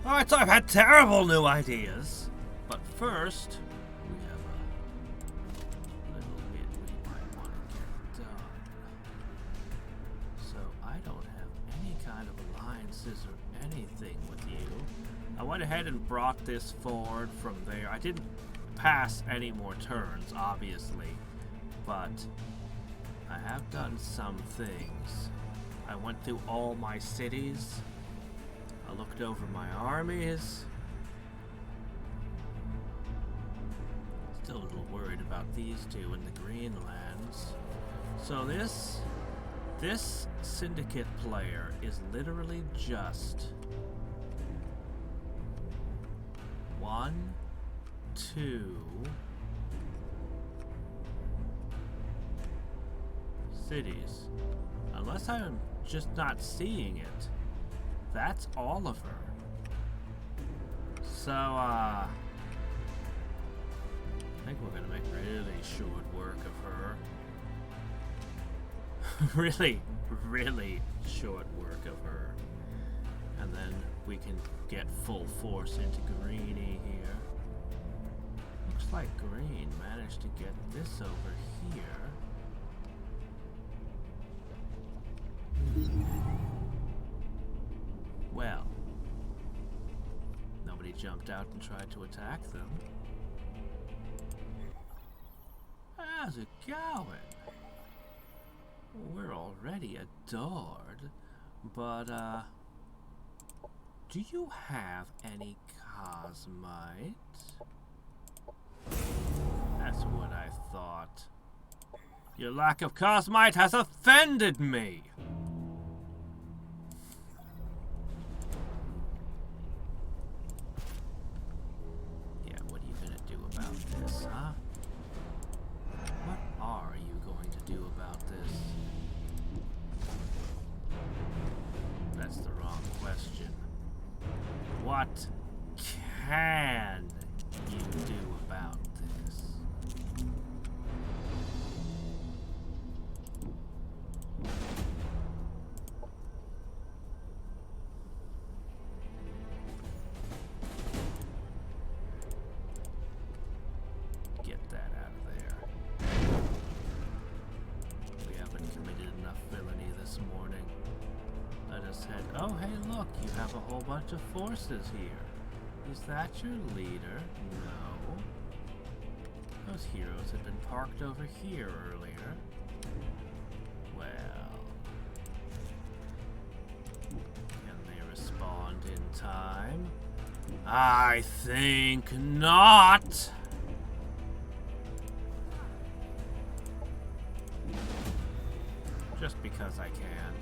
Alright, so I've had terrible new ideas. But first, we have a little bit we might want to get done. So I don't have any kind of alliances or anything with you. I went ahead and brought this forward from there. I didn't pass any more turns, obviously, but I have done some things. I went through all my cities. I looked over my armies. Still a little worried about these two in the Greenlands. So this syndicate player is literally just 1, 2 cities. Unless I'm just not seeing it. That's all of her. So, I think we're gonna make really short work of her. really short work of her. And then we can get full force into Greenie here. Looks like Green managed to get this over here. Well, nobody jumped out and tried to attack them. How's it going? We're already adored, but, do you have any cosmite? That's what I thought. Your lack of cosmite has offended me! Yeah, what are you gonna do about this, huh? What are you going to do about this? That's the wrong question. What can you do about this? Get that out of there. We haven't committed enough villainy this morning. Let us head. Oh, hey, look, you have a whole bunch of forces here. Is that your leader? No. Those heroes had been parked over here earlier. Well. Can they respond in time? I think not! Just because I can.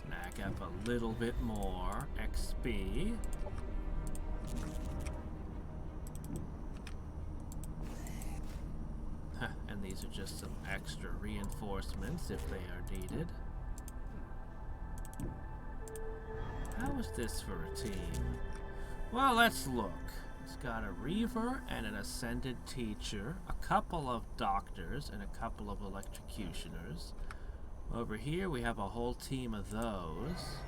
Snack up a little bit more XP. And these are just some extra reinforcements if they are needed. How is this for a team? Well, let's look. It's got a Reaver and an Ascended Teacher, a couple of Doctors, and a couple of Electrocutioners. Over here we have a whole team of those.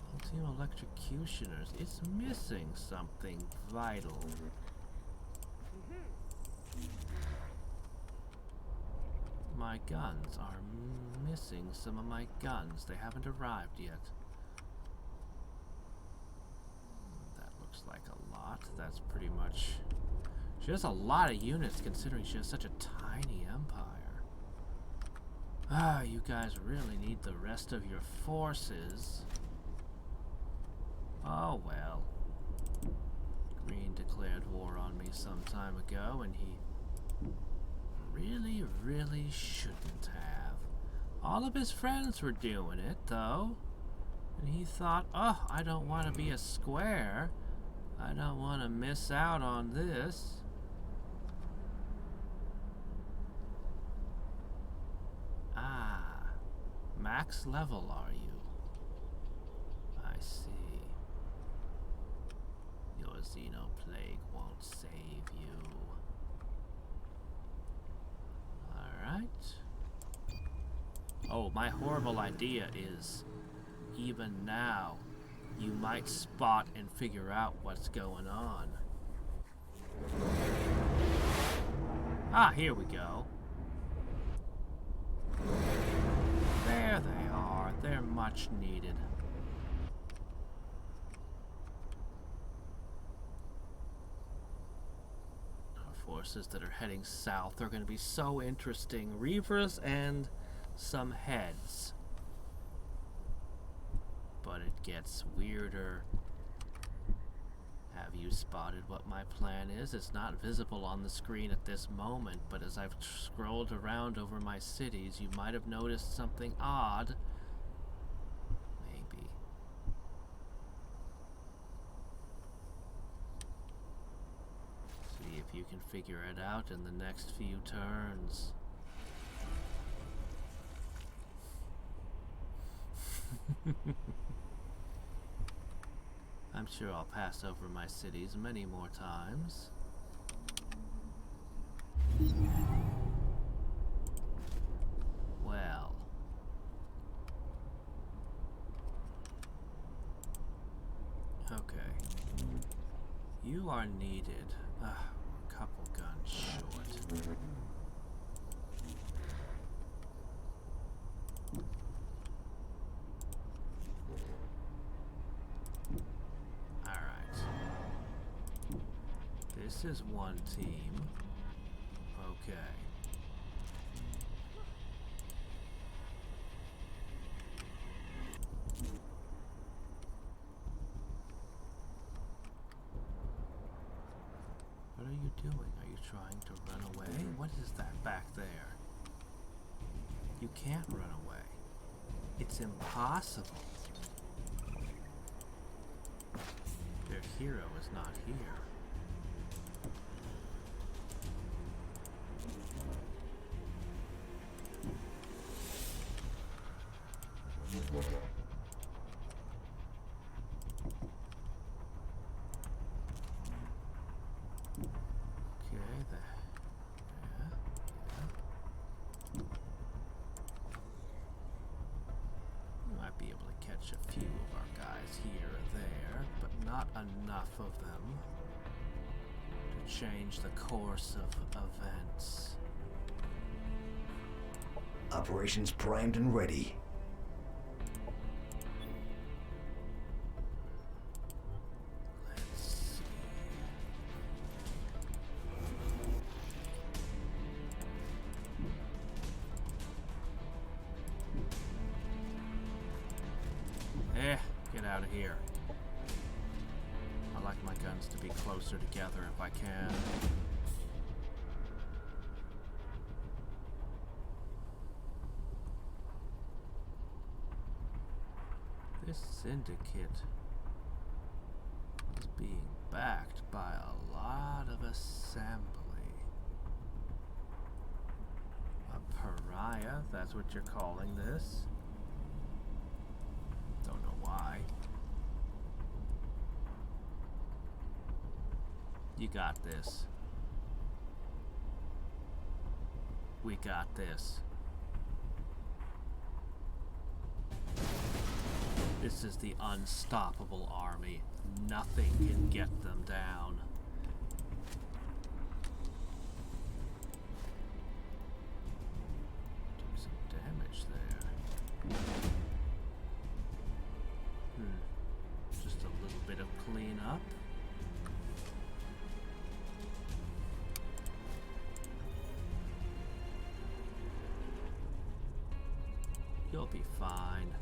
Whole team of Electrocutioners. It's missing something vital. My guns are missing some of my guns. They haven't arrived yet. That looks like a lot. That's pretty much... She has a lot of units considering she has such a tiny empire. Ah, you guys really need the rest of your forces. Oh well. Green declared war on me some time ago, and he really shouldn't have. All of his friends were doing it, though. And he thought, oh, I don't want to be a square. I don't want to miss out on this. Ah, max level are you? I see. Your Xenoplague won't save you. Alright. Oh, my horrible idea is even now, you might spot and figure out what's going on. Ah, here we go. There they are. They're much needed. Our forces that are heading south are going to be so interesting. Reavers and some heads. But it gets weirder. Have you spotted what my plan is? It's not visible on the screen at this moment, but as I've scrolled around over my cities, you might have noticed something odd. Maybe. See if you can figure it out in the next few turns. I'm sure I'll pass over my cities many more times. Well. Okay. You are needed. A couple guns short. This is one team. Okay. What are you doing? Are you trying to run away? What is that back there? You can't run away. It's impossible. Their hero is not here. A few of our guys here or there, but not enough of them to change the course of events. Operations primed and ready. Let's see. Get out of here. I like my guns to be closer together if I can. This syndicate is being backed by a lot of assembly. A pariah, that's what you're calling this? Don't know why. You got this. We got this. This is the unstoppable army. Nothing can get them down. Took some damage there. Just a little bit of cleanup. You'll be fine.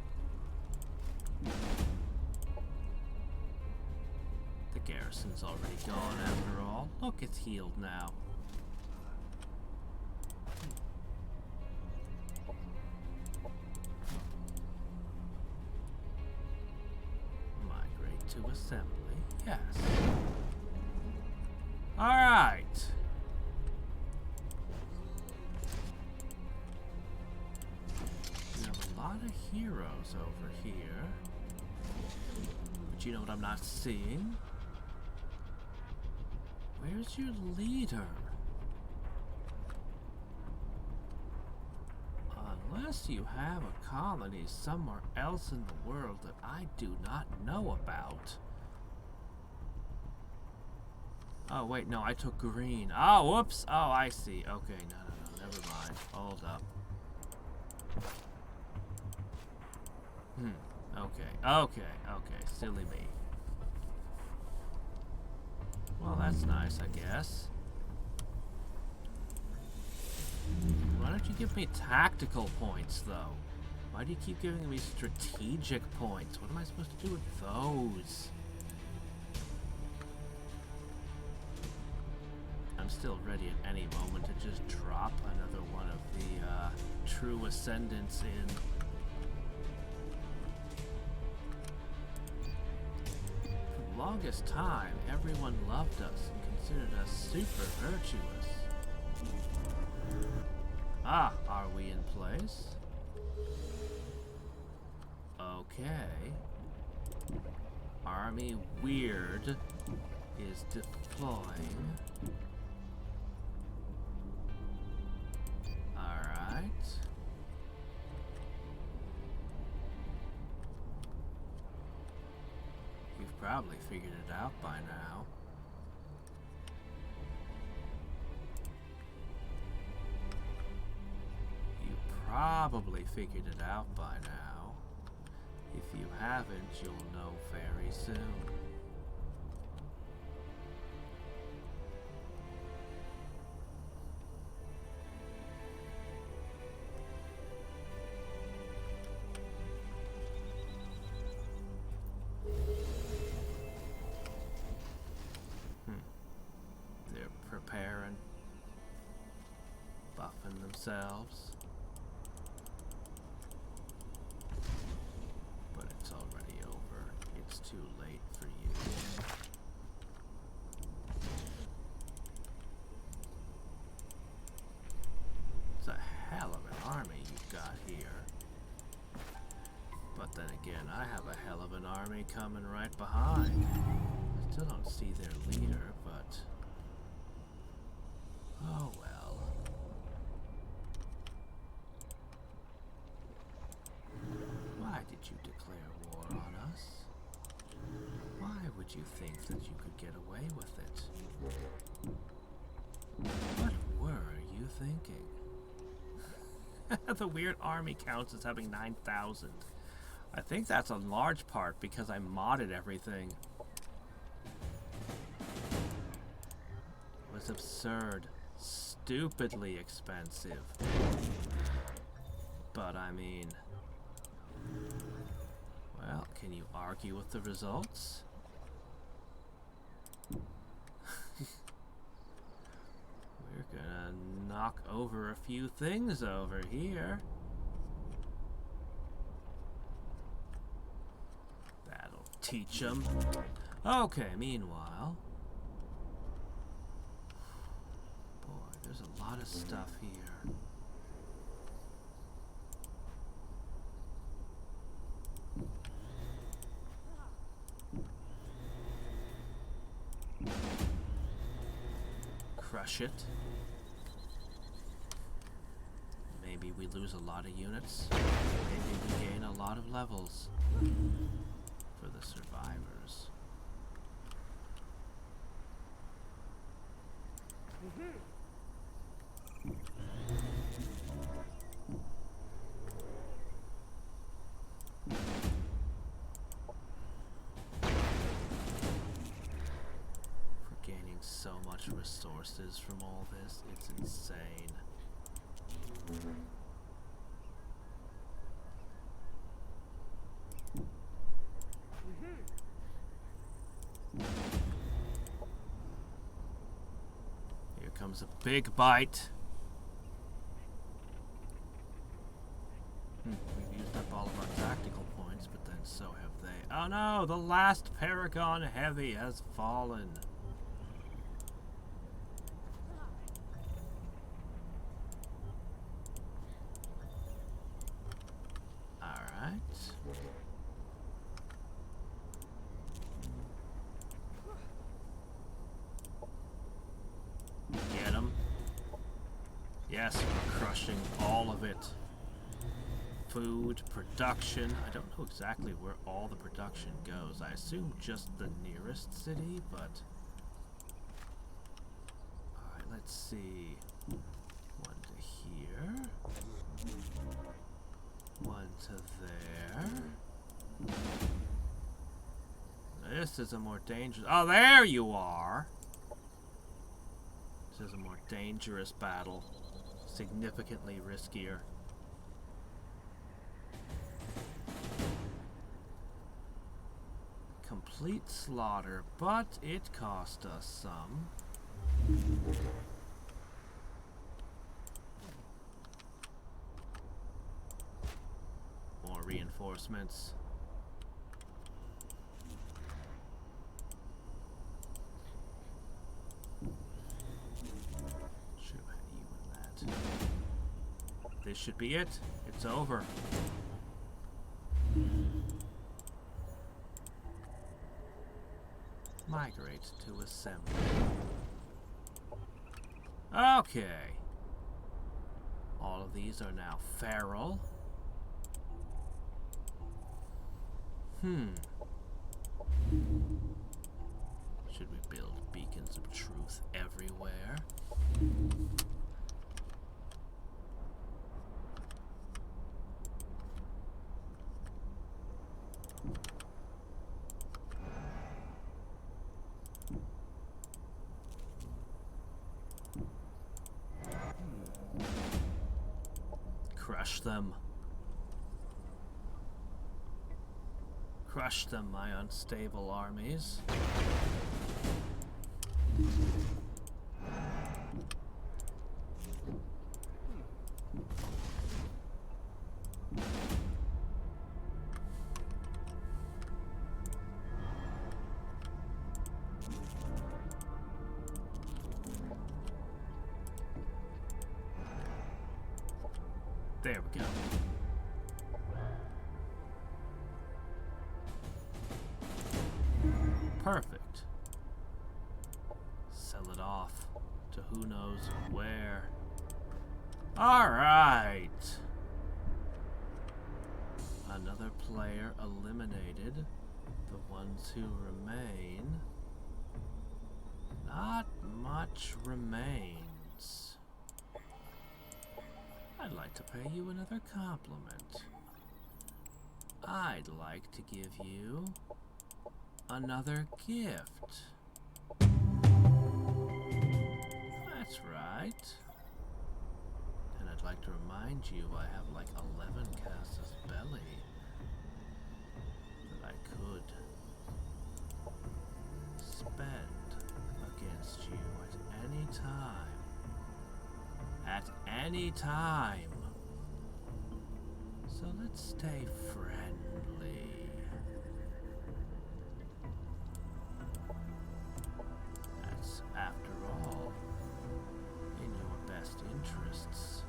The garrison's already gone after all. Look, it's healed now. Migrate to assembly. Yes. Alright. Lot of heroes over here. But you know what I'm not seeing? Where's your leader? Unless Unless you have a colony somewhere else in the world that I do not know about. Oh, wait, no, I took green. Oh, whoops. Oh, I see. Okay, no, never mind. Hold up. Okay, silly me. Well, that's nice, I guess. Why don't you give me tactical points, though? Why do you keep giving me strategic points? What am I supposed to do with those? I'm still ready at any moment to just drop another one of the true ascendants in. For the longest time, everyone loved us and considered us super virtuous. Ah, are we in place? Okay. Army Weird is deploying. Alright. You've probably figured it out by now. Probably figured it out by now. If you haven't, you'll know very soon. They're preparing, buffing themselves. Too late for you. It's a hell of an army you've got here. But then again, I have a hell of an army coming right behind. I still don't see their leader, but... oh well. Why did you declare war on us? Why would you think that you could get away with it? What were you thinking? The weird army counts as having 9,000. I think that's a large part because I modded everything. It was absurd. Stupidly expensive. But I mean... well, can you argue with the results? We're gonna knock over a few things over here. That'll teach them. Okay, meanwhile... boy, there's a lot of stuff here. Crush it. Maybe we lose a lot of units. Maybe we gain a lot of levels for the survivors. So much resources from all this, it's insane. Here comes a big bite. We've used up all of our tactical points, but then so have they. Oh no, the last Paragon Heavy has fallen. Get him. Yes, we're crushing all of it. food, production. I don't know exactly where all the production goes. I assume just the nearest city, but... Alright, let's see. One to here. One to there. This is a more dangerous... Oh, there you are! This is a more dangerous battle. Significantly riskier. Complete slaughter, but it cost us some. More reinforcements. Should have had you in that. This should be it. It's over. Migrate to assembly. Okay. All of these are now feral. Should we build beacons of truth everywhere? Crush them. Crush them, my unstable armies. There we go. Perfect. Sell it off to who knows where. Alright. Another player eliminated. The ones who remain. Not much remains. I'd like to pay you another compliment. I'd like to give you another gift. That's right. And I'd like to remind you I have like 11 Casus Belli that I could spend against you at any time. At any time. So let's stay friendly. That's, after all, in your best interests.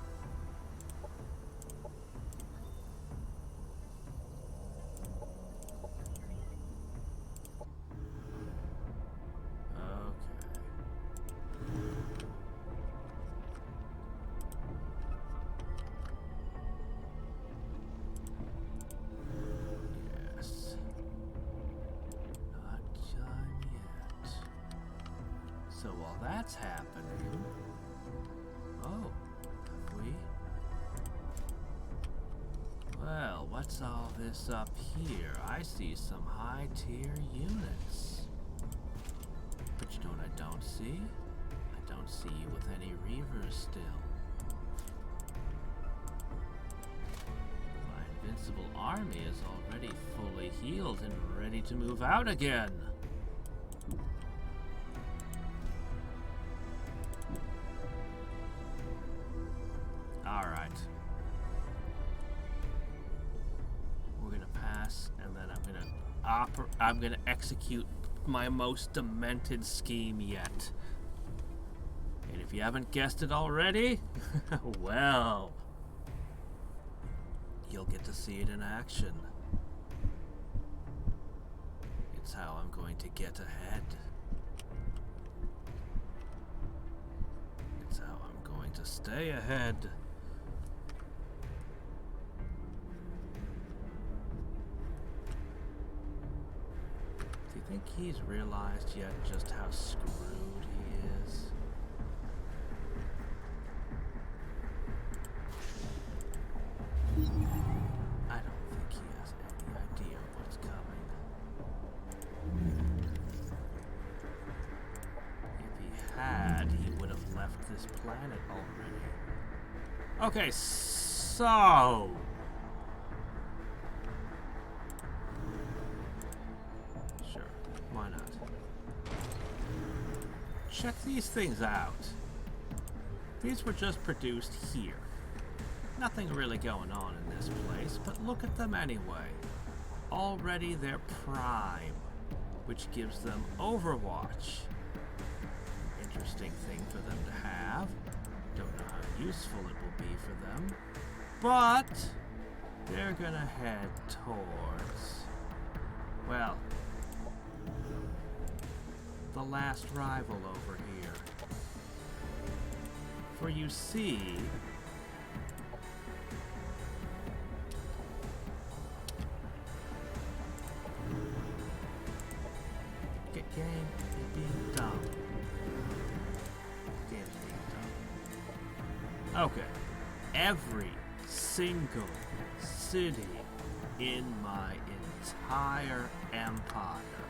So while that's happening, oh, have we? Well, what's all this up here? I see some high-tier units. But you know what I don't see? I don't see you with any Reavers still. My invincible army is already fully healed and ready to move out again. Alright. We're gonna pass, and then I'm gonna execute my most demented scheme yet. And if you haven't guessed it already, well, you'll get to see it in action. It's how I'm going to get ahead. It's how I'm going to stay ahead. think he's realized yet just how screwed he is? I don't think he has any idea what's coming. If he had, he would have left this planet already. Okay, so... Sure, why not? Check these things out. These were just produced here. Nothing really going on in this place, but look at them anyway. Already they're prime, which gives them Overwatch. Interesting thing for them to have. Don't know how useful it will be for them, but they're gonna head towards, well, the last rival over here. For you see, game, you're being dumb. Game's being dumb. Okay. Every single city in my entire empire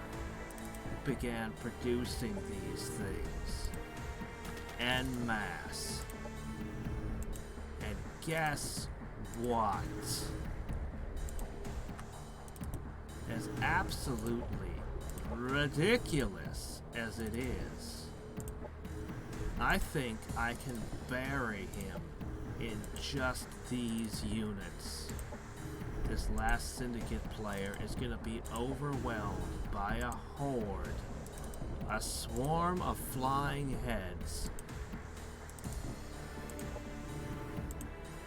began producing these things en masse. And guess what? As absolutely ridiculous as it is, I think I can bury him in just these units. This last Syndicate player is going to be overwhelmed by a horde, a swarm of flying heads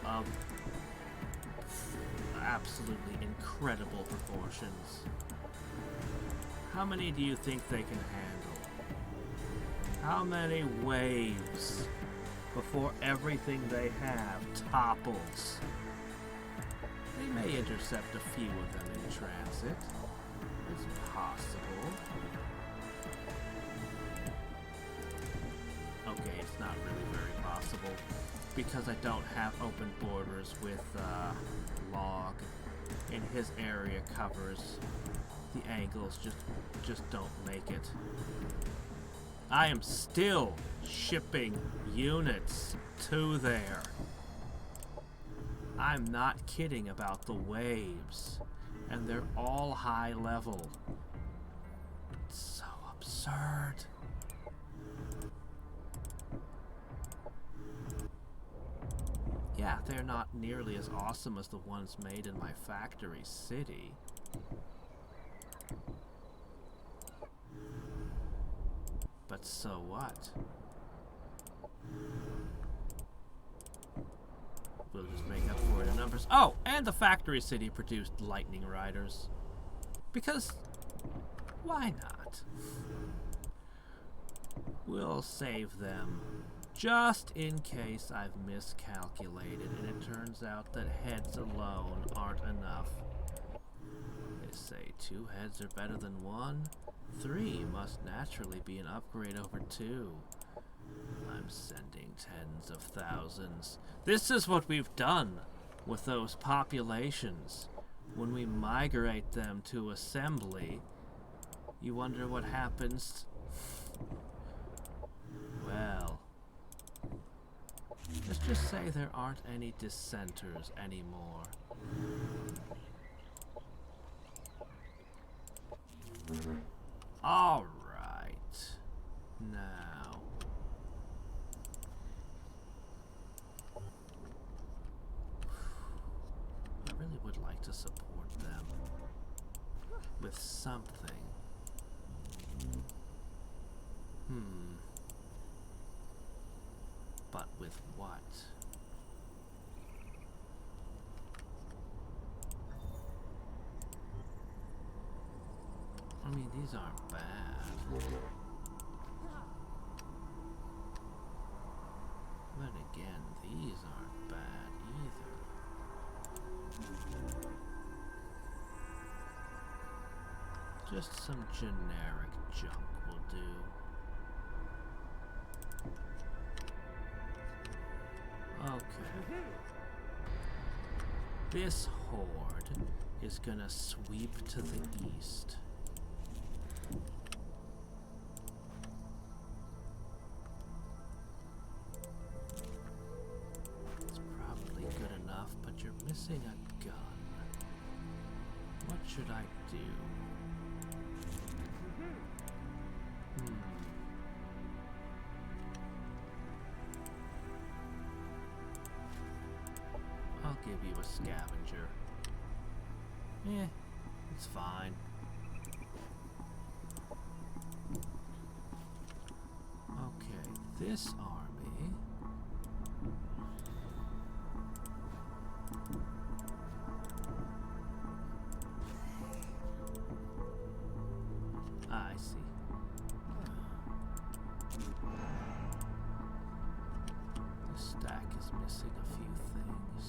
of absolutely incredible proportions. How many do you think they can handle? How many waves before everything they have topples? They may intercept a few of them in transit. It's possible. Okay, it's not really very possible because I don't have open borders with log, and his area covers. The angles just don't make it. I am still shipping units to there. I'm not kidding about the waves, and they're all high level. It's so absurd. Yeah, they're not nearly as awesome as the ones made in my factory city. But so what? We'll just make up for it in numbers. Oh, and the factory city produced lightning riders. Because, why not? We'll save them just in case I've miscalculated and it turns out that heads alone aren't enough. They say 2 heads are better than 1. 3 must naturally be an upgrade over 2. I'm sending tens of thousands. This is what we've done with those populations. When we migrate them to assembly, you wonder what happens? Well, let's just say there aren't any dissenters anymore. All right. Now, I really would like to support them with something. But with what? I mean, these aren't bad. But again, these aren't bad either. Just some generic junk will do. Okay. This horde is gonna sweep to the east. It's probably good enough, but you're missing a gun. What should I do? I'll give you a scavenger. Eh, it's fine. Okay, this army. I see. The stack is missing a few things.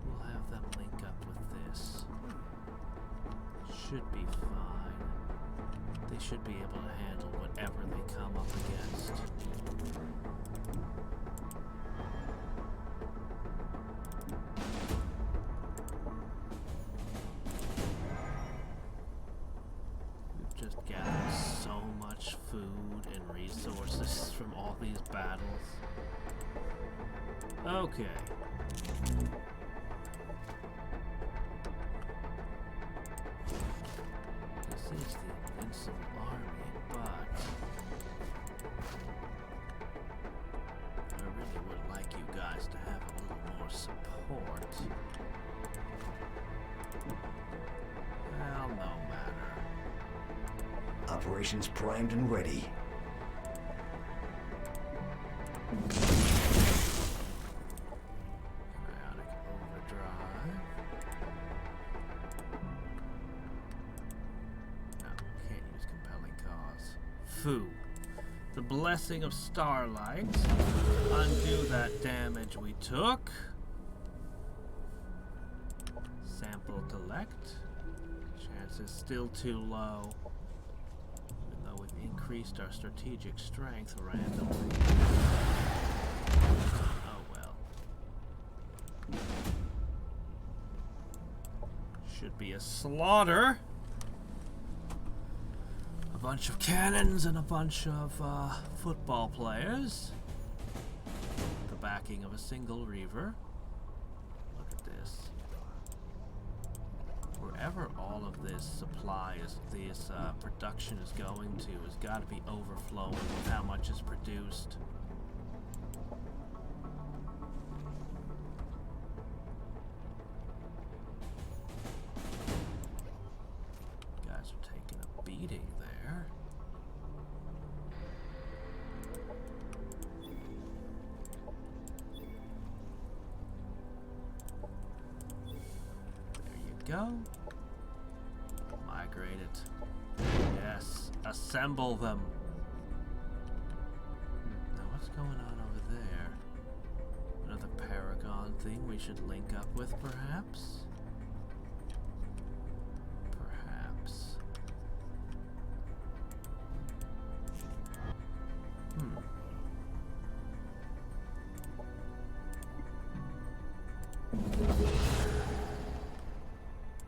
We'll have them link up with this. Should be fine. They should be able to handle whatever they come up against. We've just gathered so much food and resources from all these battles. Okay. This is the invincible army, but I really would like you guys to have a little more support. Well, no matter. Operations primed and ready. Chaotic overdrive. No, can't use compelling cause. Foo. The blessing of starlight. Undo that damage we took. Sample collect. Chance is still too low. Even though we've increased our strategic strength randomly. Oh well. Should be a slaughter. A bunch of cannons and a bunch of football players. The backing of a single reaver. Look at this. Wherever all of this supply is, this production is going to, has got to be overflowing with how much is produced. Guys are taking a beating there. There you go. Migrate it. Yes, assemble them. Now what's going on over there? Another Paragon thing we should link up with, perhaps? Perhaps.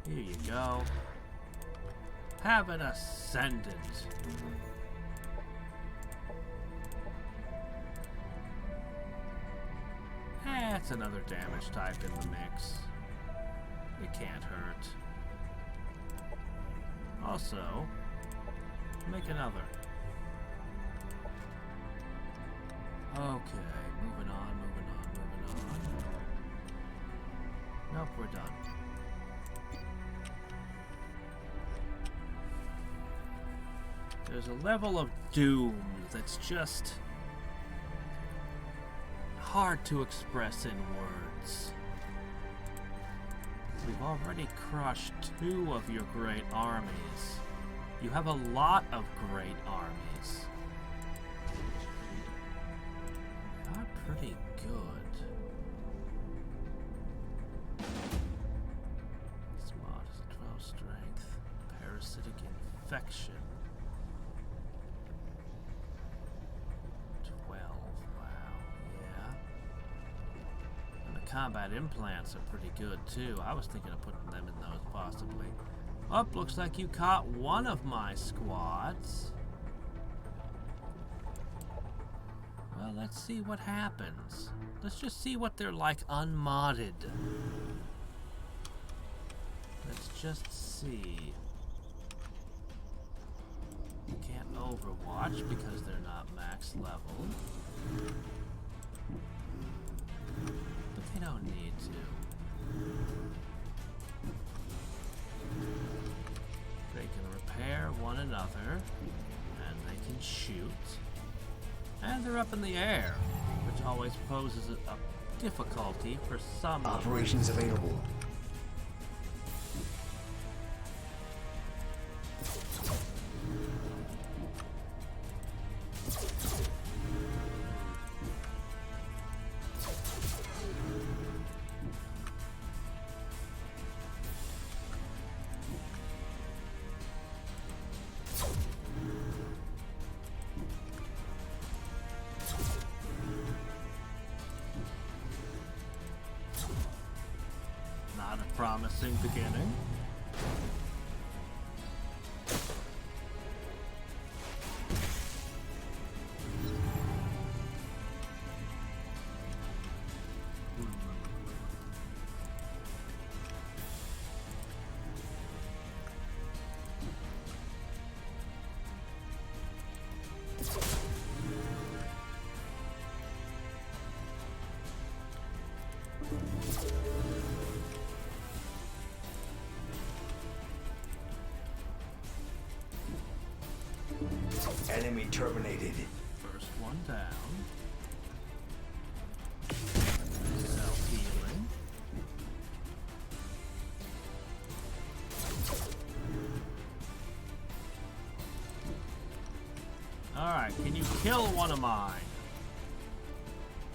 Here you go. Have an ascendant. It's another damage type in the mix. It can't hurt. Also, make another. Okay, moving on. Nope, we're done. There's a level of doom that's just hard to express in words. We've already crushed 2 of your great armies. You have a lot of great armies. Not pretty good. Smart is 12 strength. parasitic infection. 12. Wow. Yeah. And the combat implants are pretty good too. I was thinking of putting them in those possibly. Oh, looks like you caught one of my squads. Well, let's see what happens. Let's just see what they're like unmodded. Let's just see. You can't overwatch because they're not max level. But they don't need to. They can repair one another, and they can shoot. And they're up in the air, which always poses a difficulty for some. Operations available. Not a promising beginning. Enemy terminated. First one down. Self-healing. Alright, can you kill one of mine?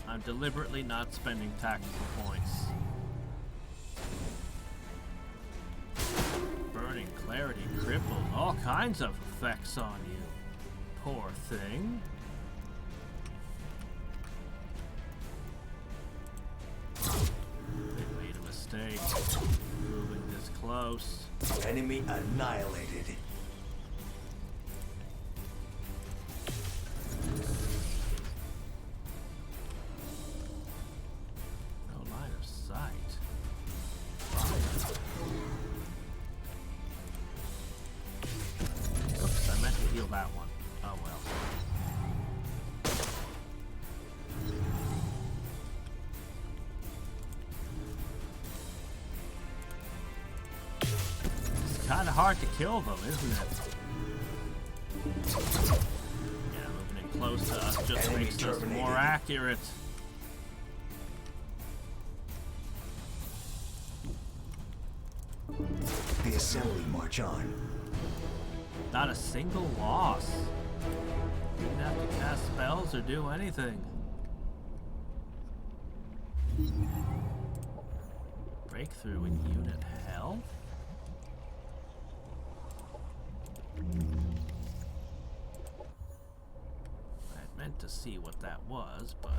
I'm deliberately not spending tactical points. Burning clarity crippled. All kinds of effects on you. Poor thing. They made a mistake. Moving this close. Enemy annihilated. No line of sight. Oops, I meant to heal that one. Oh well. It's kind of hard to kill them, isn't it? Yeah, moving in close to us just Enemy makes us terminated. more accurate. The assembly march on. Not a single loss. Didn't have to cast spells or do anything. Breakthrough in unit health? I meant to see what that was, but...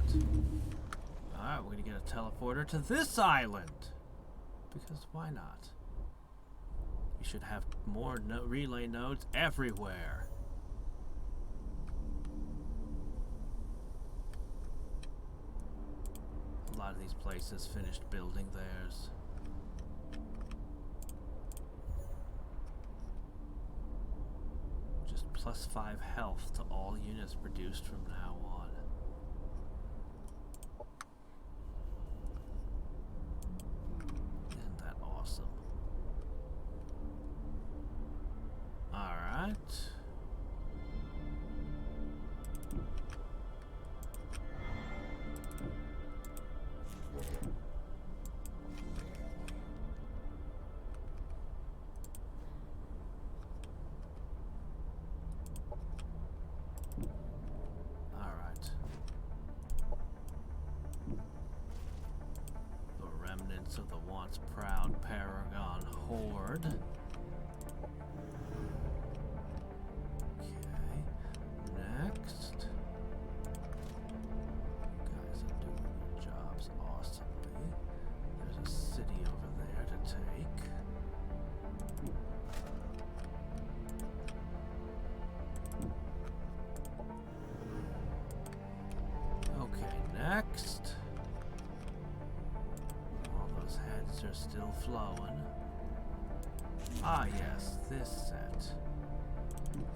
Alright, we're gonna get a teleporter to this island! Because why not? You should have more relay nodes everywhere. A lot of these places finished building theirs. Just +5 health to all units produced from now on. Isn't that awesome? Alright. Alright. The remnants of the once proud Paragon Horde. still flowing. Ah, yes, this set.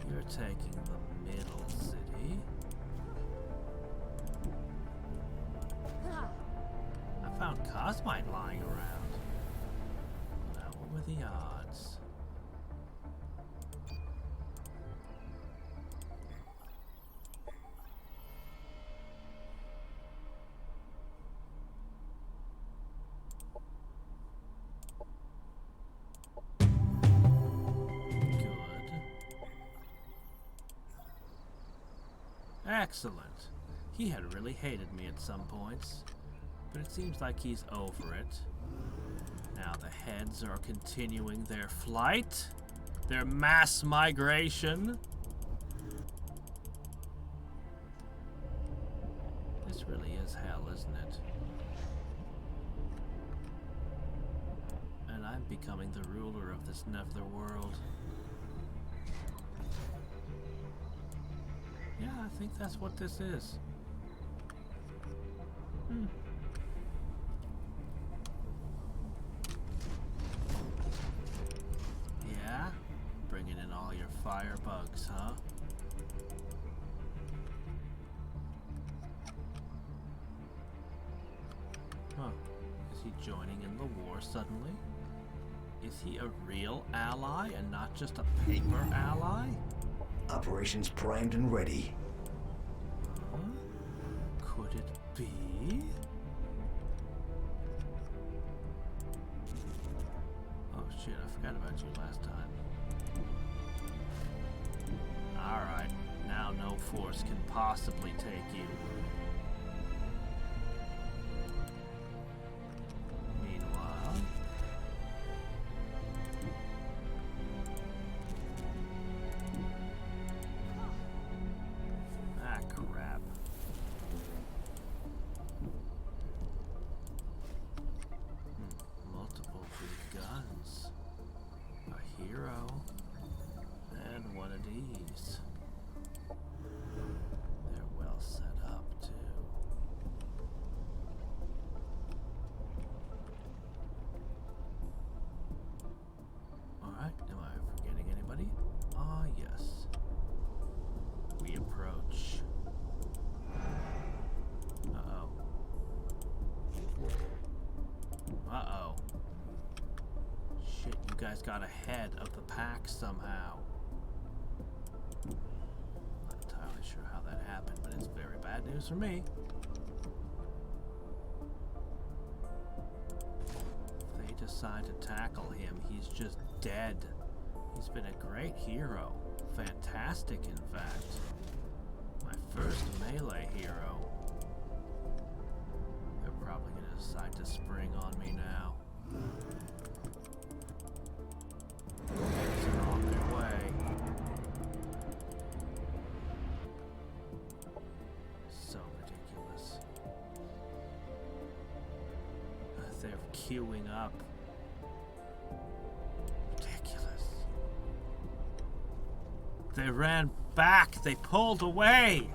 You're taking the middle city. I found Cosmite lying around. Now, what were the odds? Excellent. He had really hated me at some points, but it seems like he's over it. Now the heads are continuing their flight, their mass migration. This really is hell, isn't it? And I'm becoming the ruler of this nether world. Yeah, I think that's what this is. Yeah? Bringing in all your fire bugs, huh? Huh. Is he joining in the war suddenly? Is he a real ally and not just a paper ally? Operations primed and ready. Could it be? Oh shit, I forgot about you last time. Alright, now no force can possibly take you. Meanwhile... Ah, crap. Multiple big guns. A hero. And one of these. They're well set up, too. Alright, am I forgetting anybody? Ah, yes. We approach. Uh-oh. Uh-oh. Shit, you guys got ahead of the pack somehow. Not entirely sure how that happened, but it's very bad news for me. If they decide to tackle him, he's just dead. He's been a great hero. Fantastic, in fact. My first melee hero. They're probably going to decide to spring on me now. They're on their way. So ridiculous. They're queuing up. Ridiculous. They ran back. They pulled away.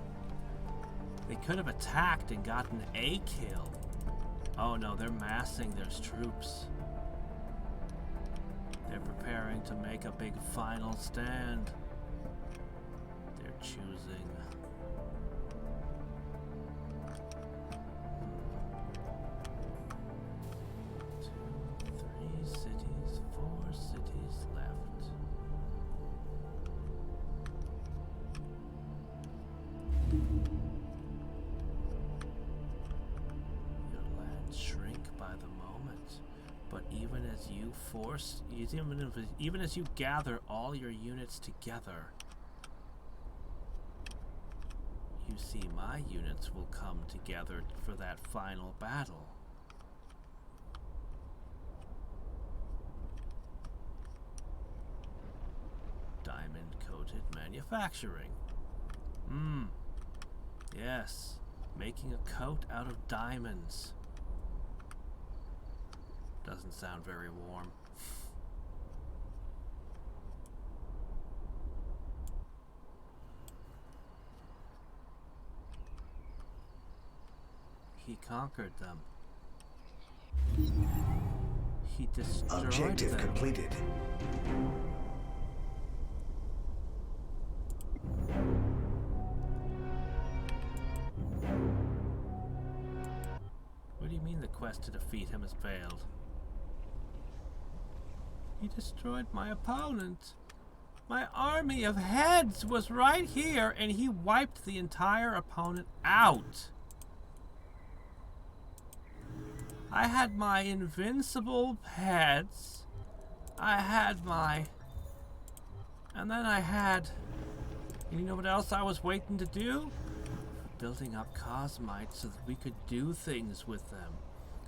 They could have attacked and gotten a kill. Oh no, they're massing their troops. They're preparing to make a big final stand. They're choosing. 2, 3 cities, 4 cities left. Your lands shrink by the moment, but even as you even as you gather all your units together, you see my units will come together for that final battle. Diamond-coated manufacturing. Yes, making a coat out of diamonds. Doesn't sound very warm. He conquered them. he destroyed Objective them. completed. What do you mean the quest to defeat him has failed? He destroyed my opponent. My army of heads was right here, and he wiped the entire opponent out. I had my invincible heads. I had my... And then I had... And you know what else I was waiting to do? Building up cosmites so that we could do things with them.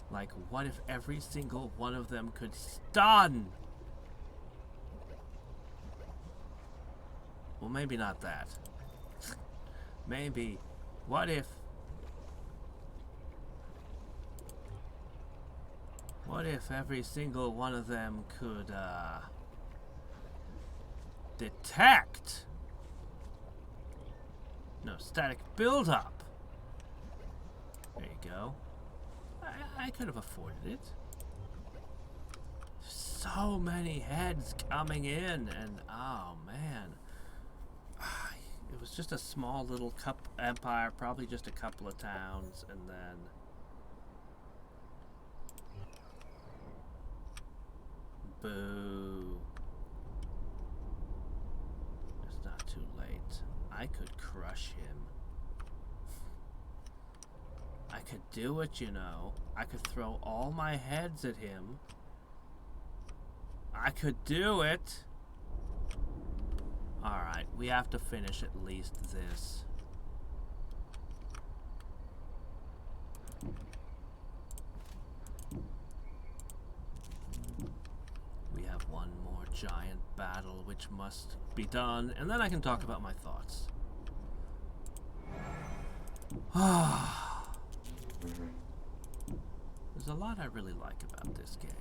Like, what if every single one of them could stun? Well, maybe not that. Maybe, what if... What if every single one of them could, detect? No, static buildup. There you go. I could have afforded it. So many heads coming in, and oh man. It was just a small little empire, probably just a couple of towns, and then... Boo. It's not too late. I could crush him. I could do it, you know. I could throw all my heads at him. I could do it. Alright, we have to finish at least this. We have one more giant battle which must be done, and then I can talk about my thoughts. There's a lot I really like about this game.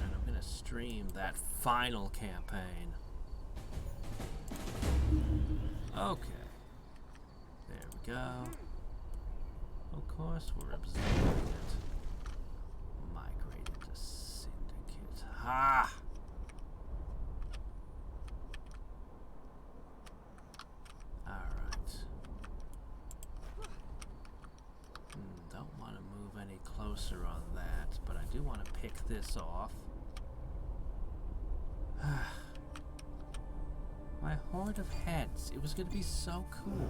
And I'm gonna stream that final campaign. Okay. There we go. Of course we're absorbing it. Migrated to Syndicate. Ha! Alright. Don't want to move any closer on that, but I do want to pick this off. My horde of heads. It was going to be so cool.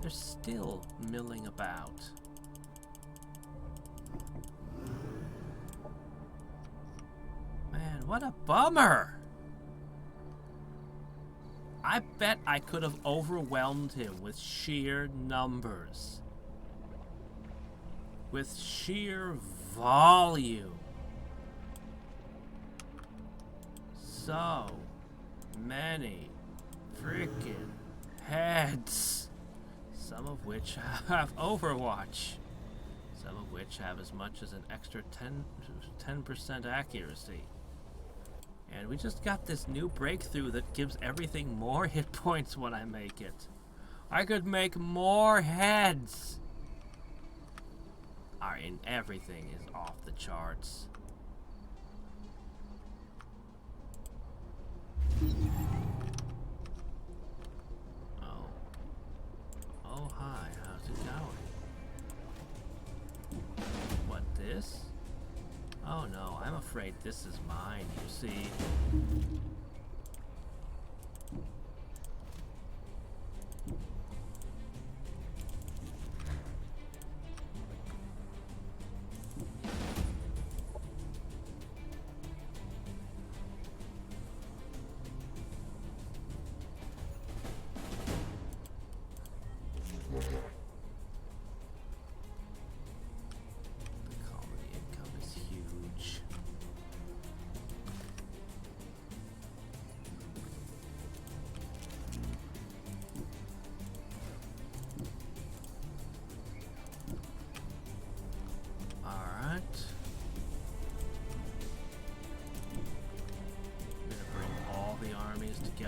They're still milling about. Man, what a bummer! I bet I could have overwhelmed him with sheer numbers. With sheer volume. So many freaking heads. Some of which have Overwatch. Some of which have as much as an extra 10% accuracy. And we just got this new breakthrough that gives everything more hit points when I make it. I could make more heads. And everything is off the charts. Oh, hi, how's it going? What, this? Oh no, I'm afraid this is mine, you see.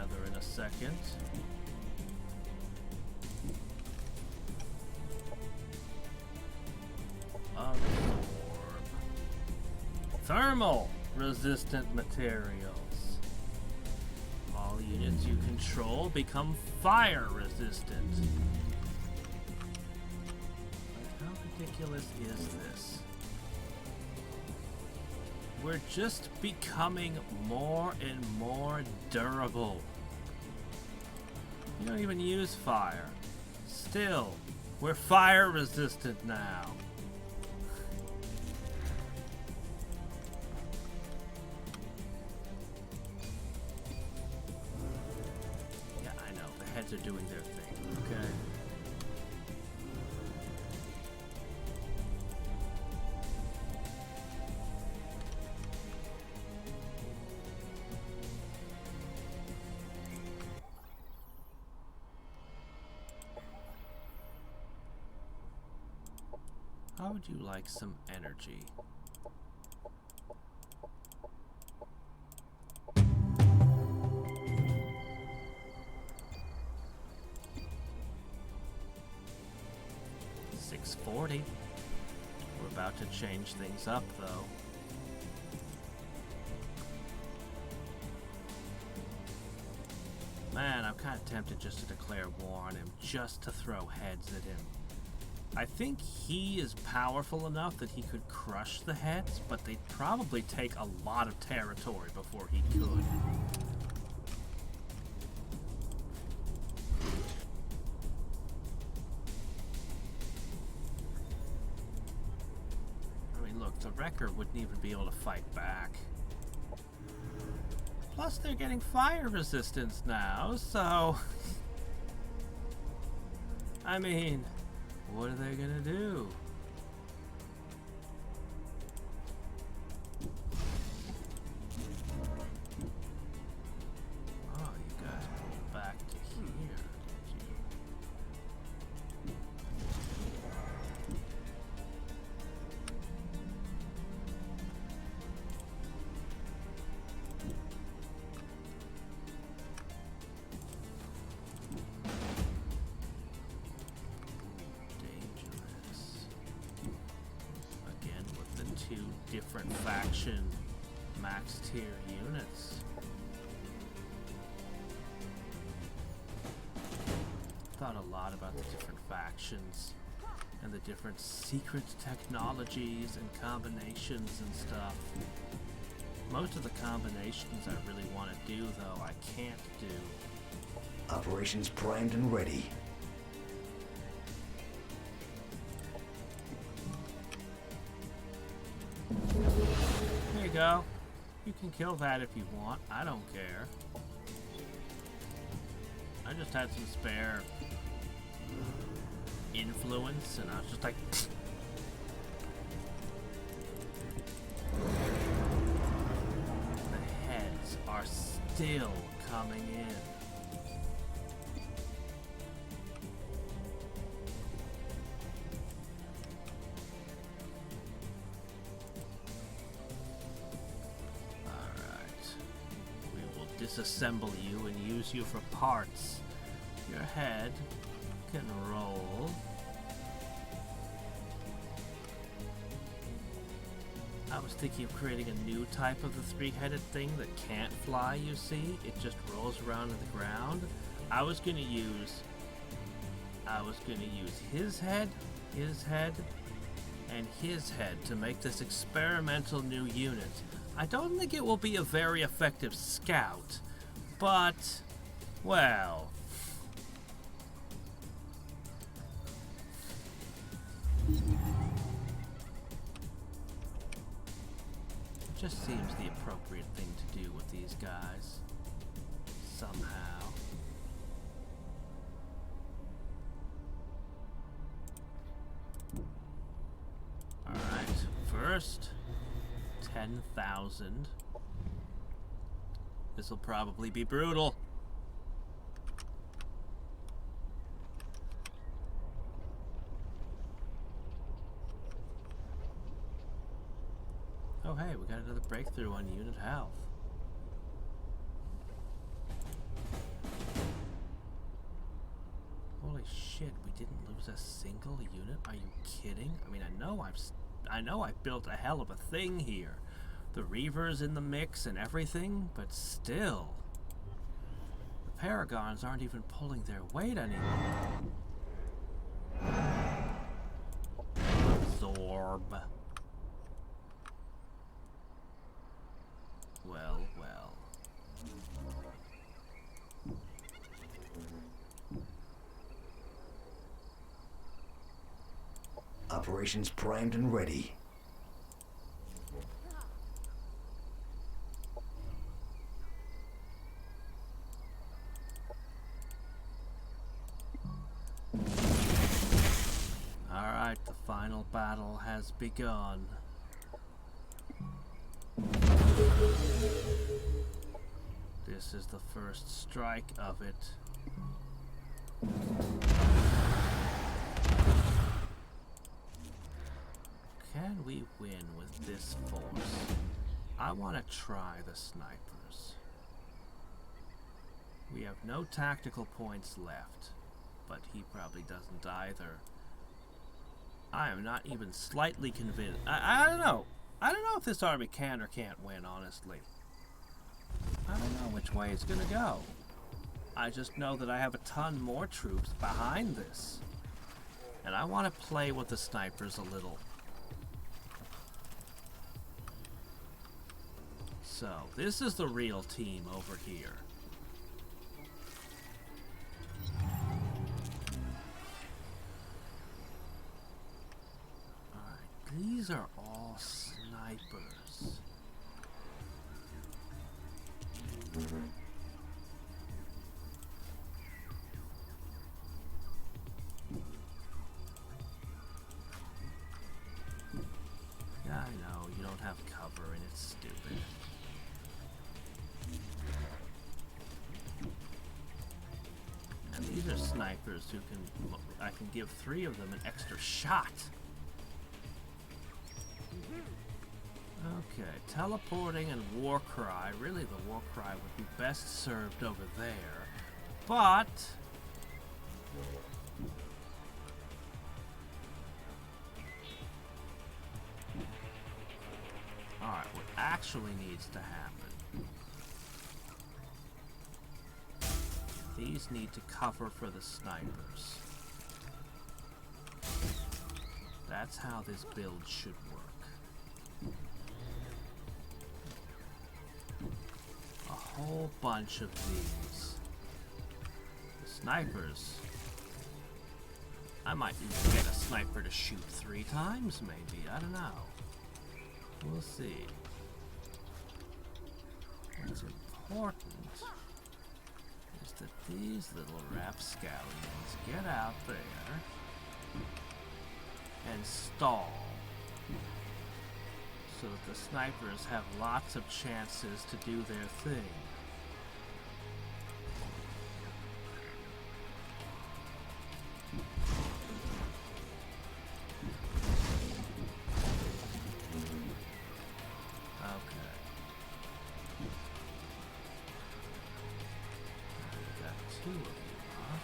together in a second. Absorb. Thermal resistant materials. All units you control become fire resistant. Like, how ridiculous is this? We're just becoming more and more durable. You don't even use fire. Still, we're fire resistant now. Yeah, I know. The heads are doing their thing, okay? How would you like some energy? $640. We're about to change things up, though. Man, I'm kind of tempted just to declare war on him, just to throw heads at him. I think he is powerful enough that he could crush the heads, but they'd probably take a lot of territory before he could. I mean, look, the Wrecker wouldn't even be able to fight back. Plus, they're getting fire resistance now, so... I mean... what are they gonna do? Oh, you guys moved back to here, did you? Two different faction max tier units. Thought a lot about the different factions and the different secret technologies and combinations and stuff. Most of the combinations I really want to do, though, I can't do. Operations primed and ready. There you go. You can kill that if you want. I don't care. I just had some spare influence, and I was just like... The heads are still coming in. Disassemble you and use you for parts. Your head can roll. I was thinking of creating a new type of the three-headed thing that can't fly, you see? It just rolls around on the ground. I was gonna use his head, and his head to make this experimental new unit. I don't think it will be a very effective scout, but, well... it just seems the appropriate thing to do with these guys. Somehow. Alright, first... 10,000. This will probably be brutal. Oh hey, we got another breakthrough on unit health. shit, we didn't lose a single unit? Are you kidding? I mean, I know I've built a hell of a thing here. The Reaver's in the mix and everything, but still. The Paragons aren't even pulling their weight anymore. Absorb. Well, well. Operations primed and ready. Alright, the final battle has begun. This is the first strike of it. Can we win with this force? I want to try the snipers. We have no tactical points left, but he probably doesn't either. I am not even slightly convinced. I don't know. I don't know if this army can or can't win, honestly. I don't know which way it's gonna go. I just know that I have a ton more troops behind this. And I want to play with the snipers a little. So, this is the real team over here. Alright, these are all snipers. Yeah, I know, you don't have cover and it's stupid. And these are snipers who can, I can give 3 of them an extra shot. Okay, teleporting and war cry. Really, the war cry would be best served over there. But alright, what actually needs to happen. These need to cover for the snipers. That's how this build should work. A whole bunch of these. The snipers. I might even get a sniper to shoot 3 times, maybe. I don't know. We'll see. What's important is that these little rapscallions get out there and stall, so that the snipers have lots of chances to do their thing. Okay. We got 2 of you, huh?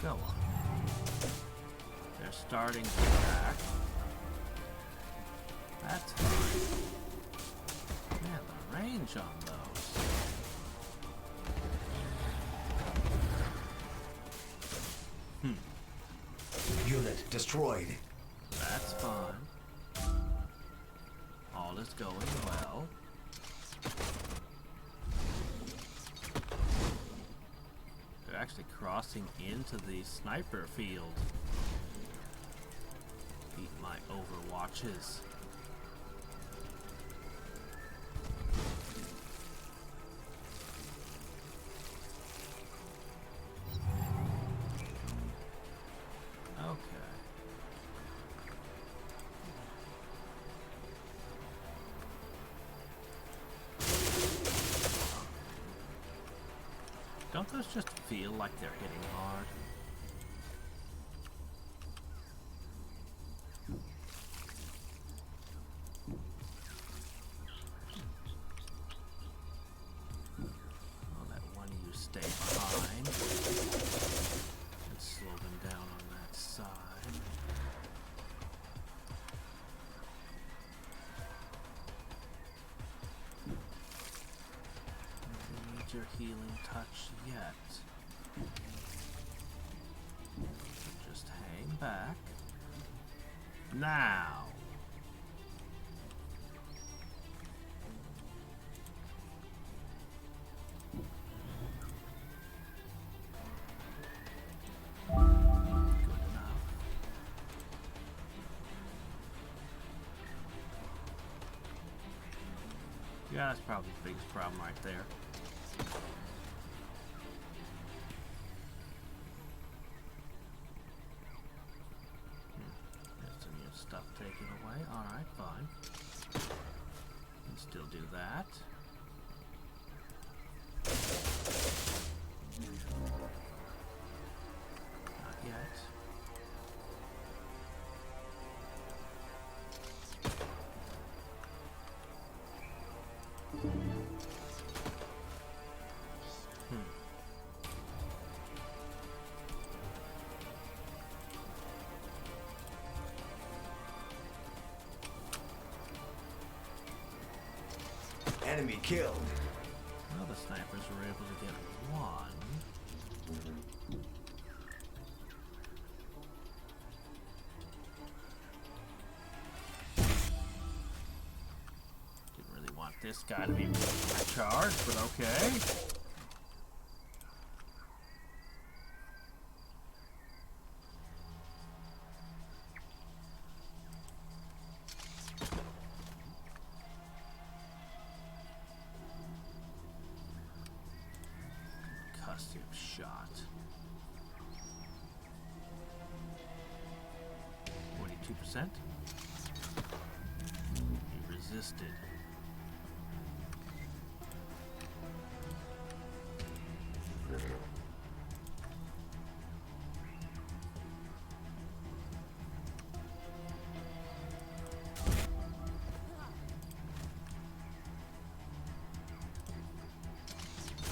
Go on. They're starting to attack. That's fine. Man, the range on those. Unit destroyed. That's fine. All is going well. They're actually crossing into the sniper field. Beat my overwatches. Okay. Don't those just feel like they're hitting hard? stay behind and slow them down on that side. Don't need your healing touch yet. Just hang back. Now. Yeah, that's probably the biggest problem right there. Get some of your stuff taken away. Alright, fine. Can still do that. Not yet. Enemy killed. Well, the snipers were able to get one. Didn't really want this guy to be charged, but okay. Shot. 42%. He resisted.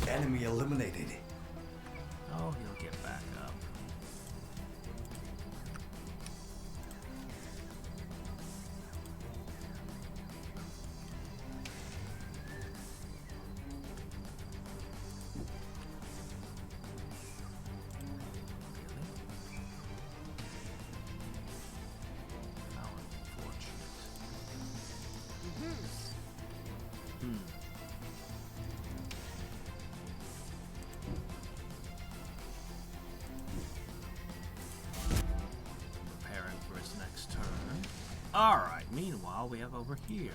Enemy eliminated. Oh, he'll get back up. How unfortunate. Preparing for his next turn. Alright, meanwhile, we have over here.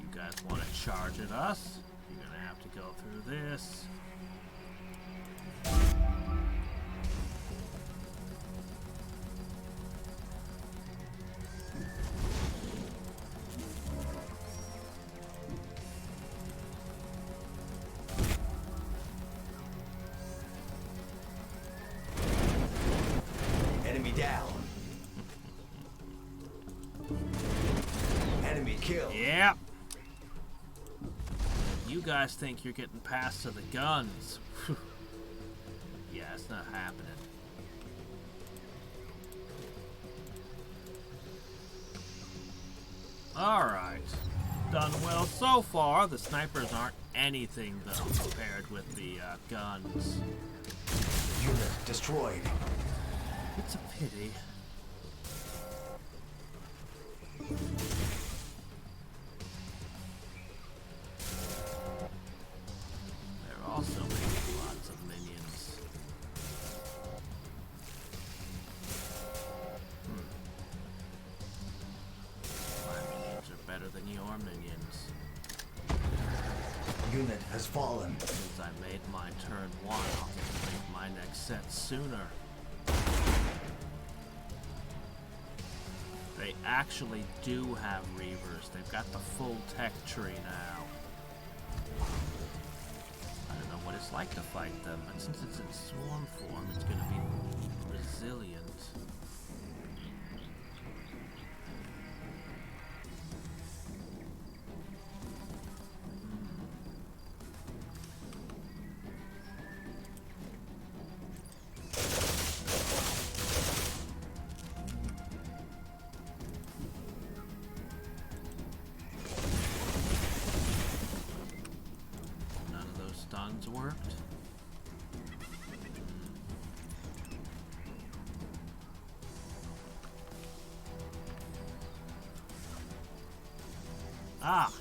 You guys want to charge at us? You're gonna have to go through this. Enemy down. Enemy killed. Yep. You guys think you're getting past to the guns. Yeah, it's not happening. Alright. Done well so far. The snipers aren't anything, though, compared with the guns. Unit destroyed. It's a pity. They're also making lots of minions. My minions are better than your minions. Unit has fallen. Since I made my turn 1, I'll get to make my next set sooner. They actually do have Reavers. They've got the full tech tree now. I don't know what his like to fight them, but since it's in swarm form, it's going to be resilient. Stuns worked. Ah!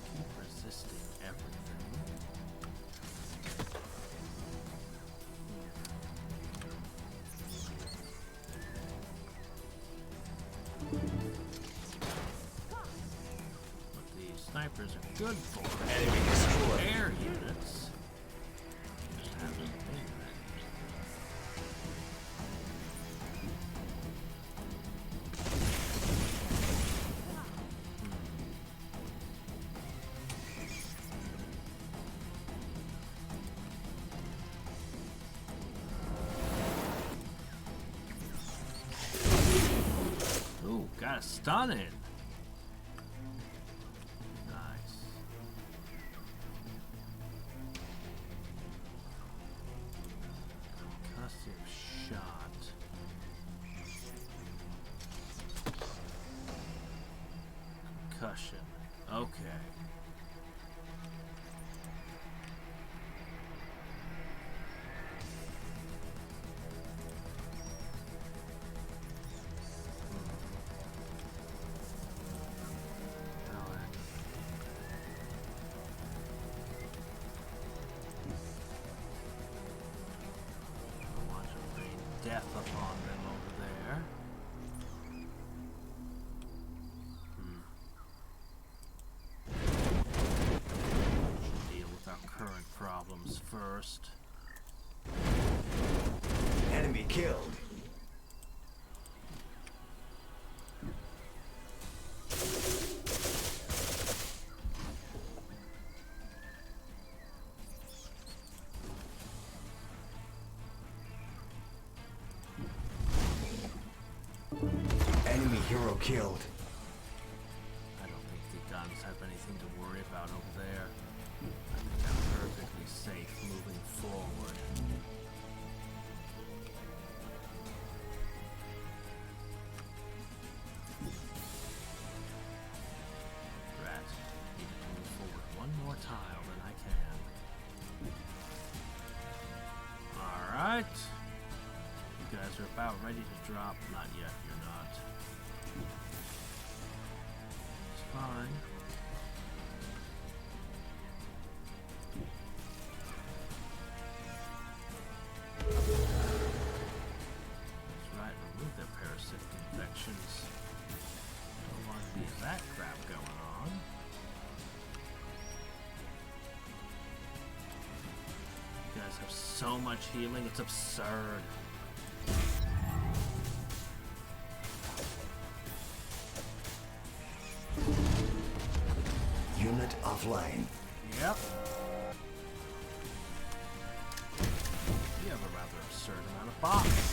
Keep resisting everything. What these snipers are good for Enemy destroyed. air units. Just haven't been ready. Ooh, got a stun in. Nice. Concussive shot. Concussion. Okay. Watch them rain death upon them over there. Should deal with our current problems first. Enemy killed. Enemy hero killed. I don't think the guns have anything to worry about over there. I think I'm perfectly safe moving forward. Rat, need to move forward one more tile than I can. Alright. You guys are about ready to drop. Not yet, you're not. It's fine. That's right, remove their parasitic infections. Don't want to be that crap going on. You guys have so much healing, it's absurd. Unit offline. Yep. You have a rather absurd amount of bots.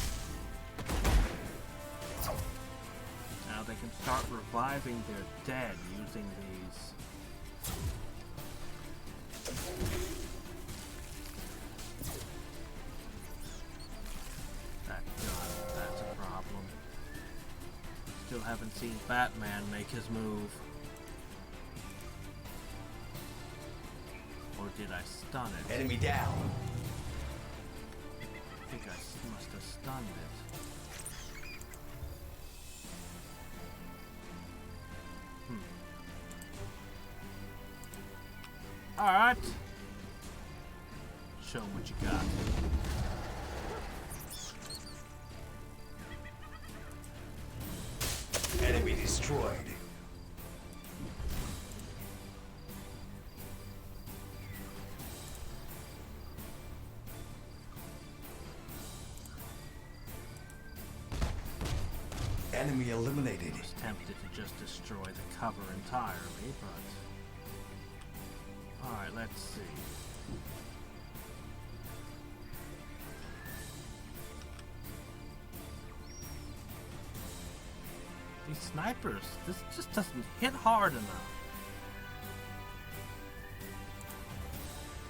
Now they can start reviving their dead using these. That gun, that's a problem. Still haven't seen Batman make his move. Or did I stun it? Enemy down. I think I must have stunned it. Alright. Show 'em what you got. Enemy destroyed. Enemy eliminated. First 10 tempted to just destroy the cover entirely, but... Alright, let's see. These snipers, this just doesn't hit hard enough.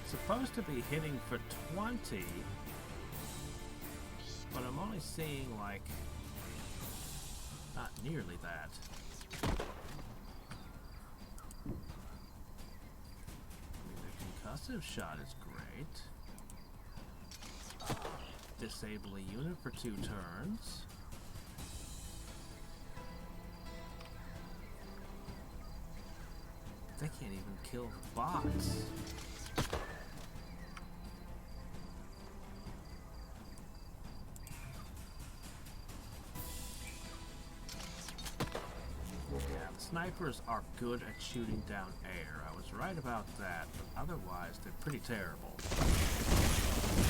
It's supposed to be hitting for 20, but I'm only seeing like not nearly that. The concussive shot is great. Disable a unit for 2 turns. They can't even kill the bots. Yeah, the snipers are good at shooting down air. I was right about that, but otherwise they're pretty terrible.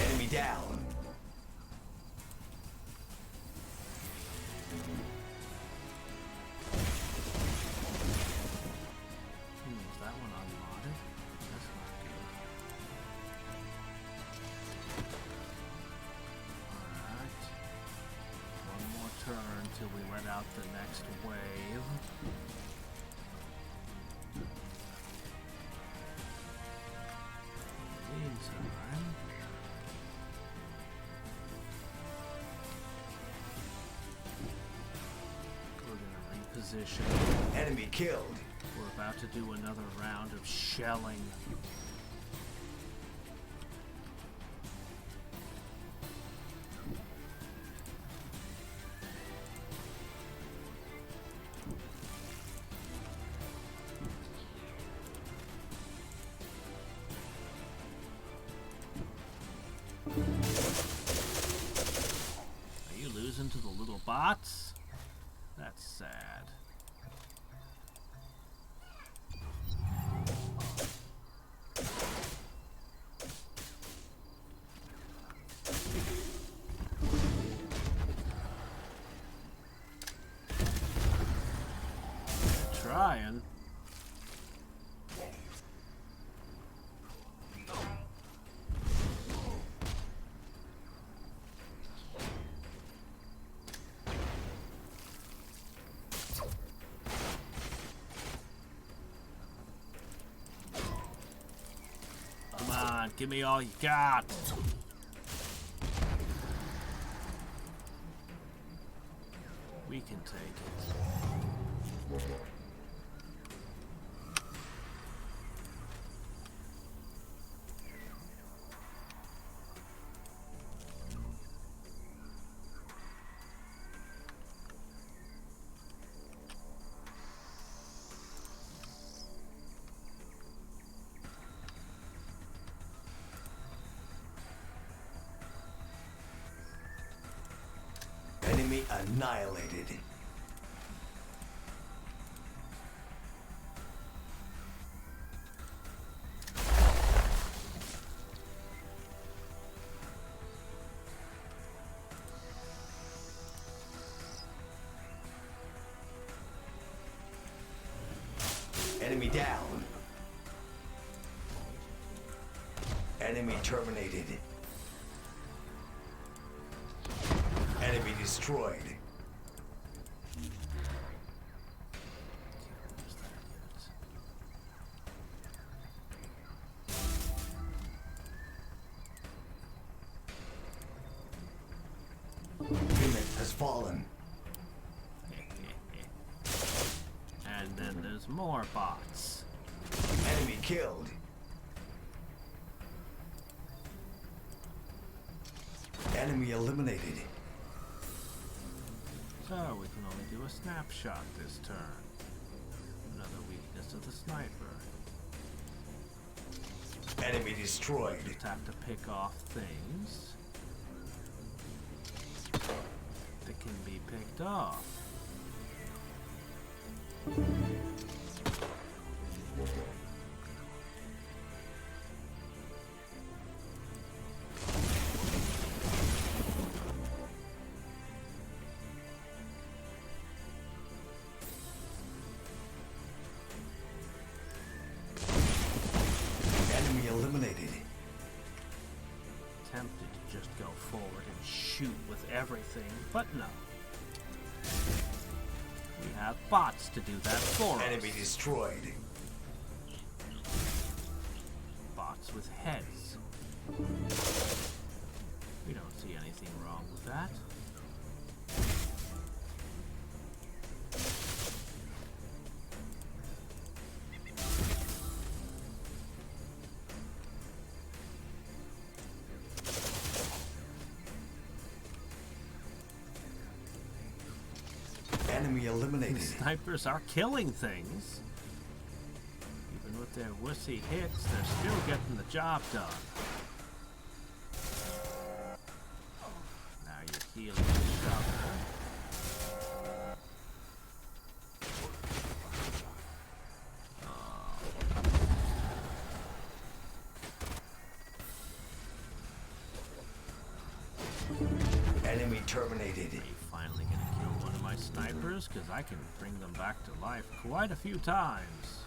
Enemy down. Is that one unmodded? That's not good. Alright. One more turn till we let out the next wave. Meantime, we're gonna reposition. Enemy killed. We're about to do another round of shelling. Are you losing to the little bots? That's sad. Trying. Come on, give me all you got. We can take it. Enemy annihilated. Enemy down. Enemy terminated. Enemy destroyed. Unit has fallen. And then there's more bots. Enemy killed. Enemy eliminated. So we can only do a snapshot this turn. Another weakness of the sniper. Enemy destroyed. Just have to pick off things that can be picked off. tempted to just go forward and shoot with everything, but no. We have bots to do that for Enemy us. destroyed. Bots with heads. We don't see anything wrong with that. Enemy eliminated. Snipers are killing things. Even with their wussy hits, they're still getting the job done. Now you're healing each other. Enemy terminated. Are you finally gonna kill one of my snipers? Because I can bring them back to life quite a few times.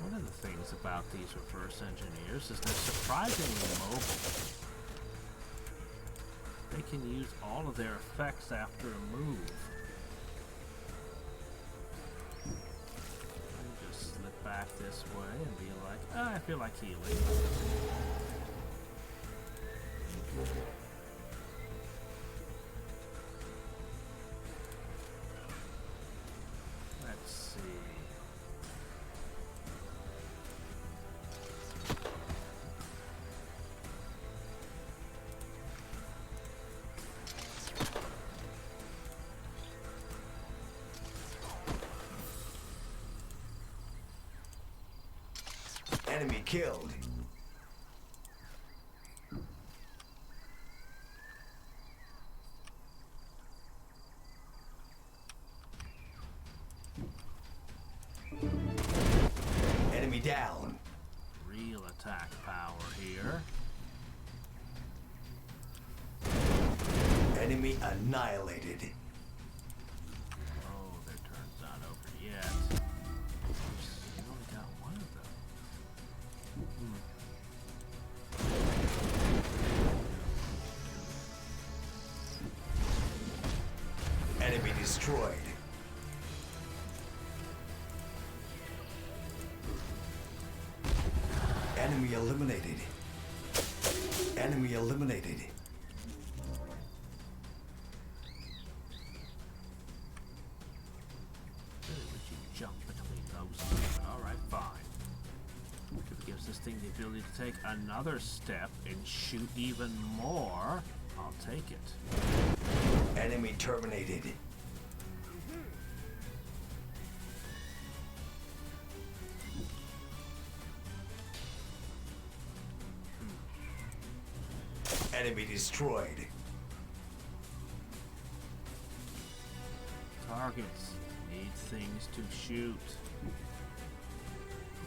One of the things about these reverse engineers is they're surprisingly mobile. They can use all of their effects after a move. And just slip back this way and be like, oh, I feel like healing. Let's see. Enemy killed. Enemy down. Real attack power here. Enemy annihilated. Oh, their turn's not over yet. We only got one of them. Enemy destroyed. Enemy eliminated. Enemy eliminated. Really would you jump between those two? Alright, fine. If it gives this thing the ability to take another step and shoot even more, I'll take it. Enemy terminated. Enemy destroyed. Targets need things to shoot. You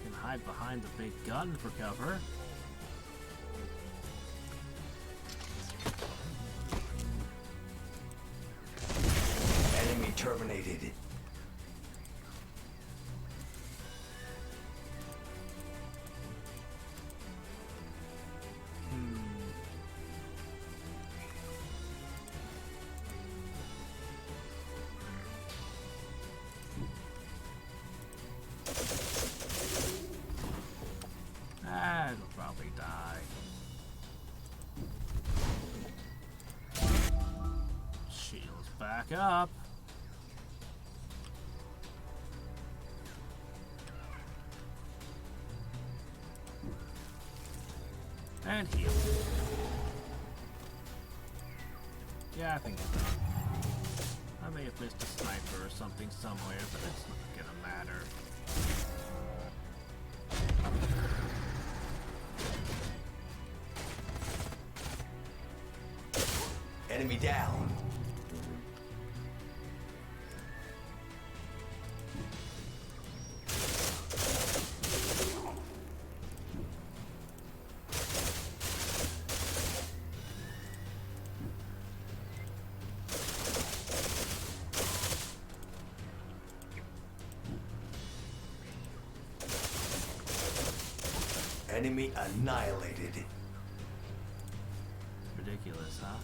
can hide behind the big gun for cover. Enemy terminated. It'll probably die. Shields back up. And heal. Yeah, I think it's done. I may have missed a sniper or something somewhere, but it's not gonna matter. Enemy down. Enemy annihilated. Ridiculous, huh?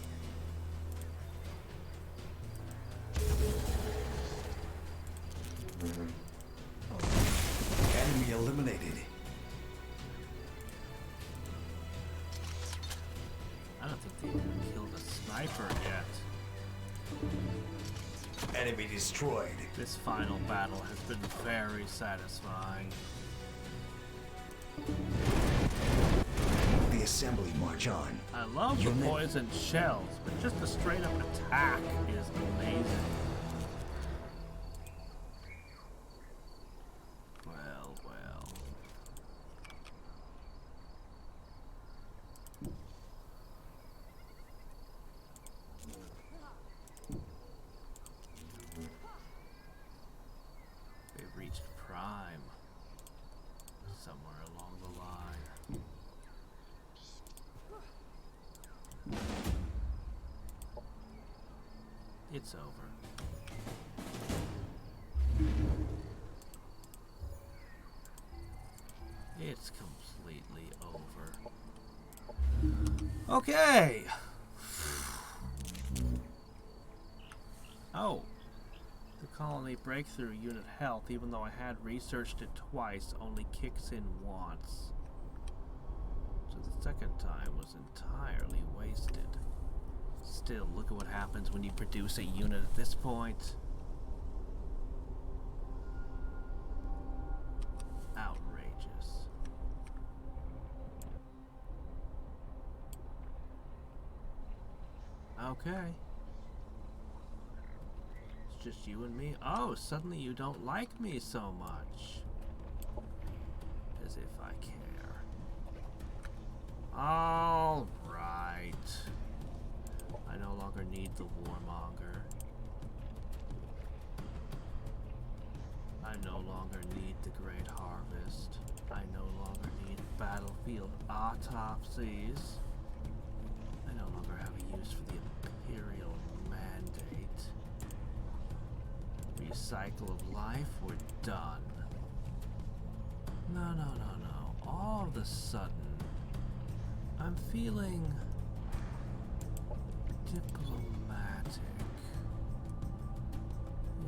Enemy eliminated. I don't think they even killed a sniper yet. Enemy destroyed. This final battle has been very satisfying. The assembly march on. I love the poison shells, but just a straight up attack is amazing. Well, well. They've reached prime somewhere along the line. It's over. It's completely over. Okay. Oh. The colony breakthrough unit health, even though I had researched it twice, only kicks in once. So the second time was entirely wasted. Still, look at what happens when you produce a unit at this point. Outrageous. Okay. It's just you and me. Oh, suddenly you don't like me so much. As if I care. All right. I no longer need the warmonger. I no longer need the Great Harvest. I no longer need battlefield autopsies. I no longer have a use for the Imperial Mandate. Recycle of life, we're done. No, no, no, no. All of a sudden, I'm feeling diplomatic.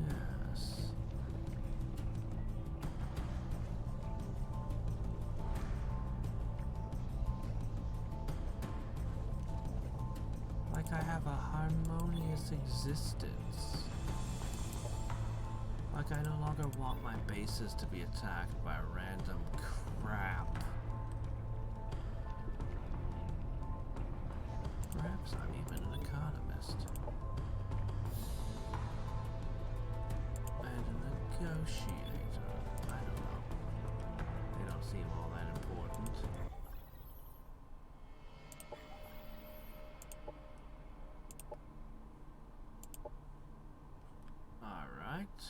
Yes. Like I have a harmonious existence. Like I no longer want my bases to be attacked by random crap. Perhaps I'm even an economist. And a negotiator. I don't know. They don't seem all that important. Alright.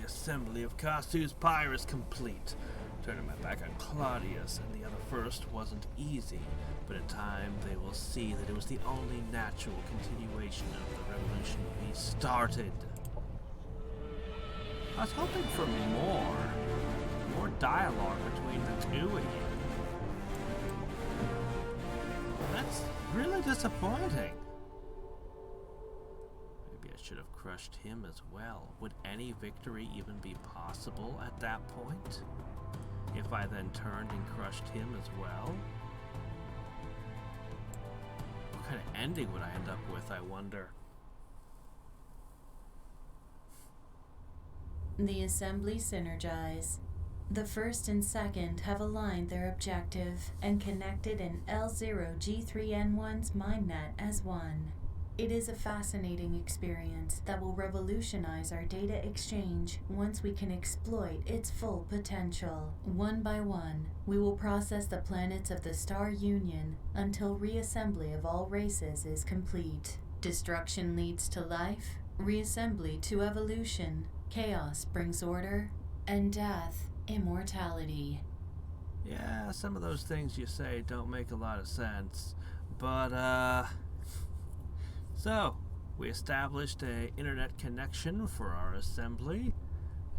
Assembly of Kasu's Pyre is complete. Turning my back on Claudius and the other first wasn't easy, but in time they will see that it was the only natural continuation of the revolution we started. I was hoping for more dialogue between the two of you. That's really disappointing. Maybe I should have crushed him as well. Would any victory even be possible at that point? If I then turned and crushed him as well? What kind of ending would I end up with, I wonder? The assembly synergize. The first and second have aligned their objective and connected in L0G3N1's mindnet as one. It is a fascinating experience that will revolutionize our data exchange once we can exploit its full potential. One by one, we will process the planets of the Star Union until reassembly of all races is complete. Destruction leads to life, reassembly to evolution, chaos brings order, and death, immortality. Yeah, some of those things you say don't make a lot of sense, but, So, We established a internet connection for our assembly,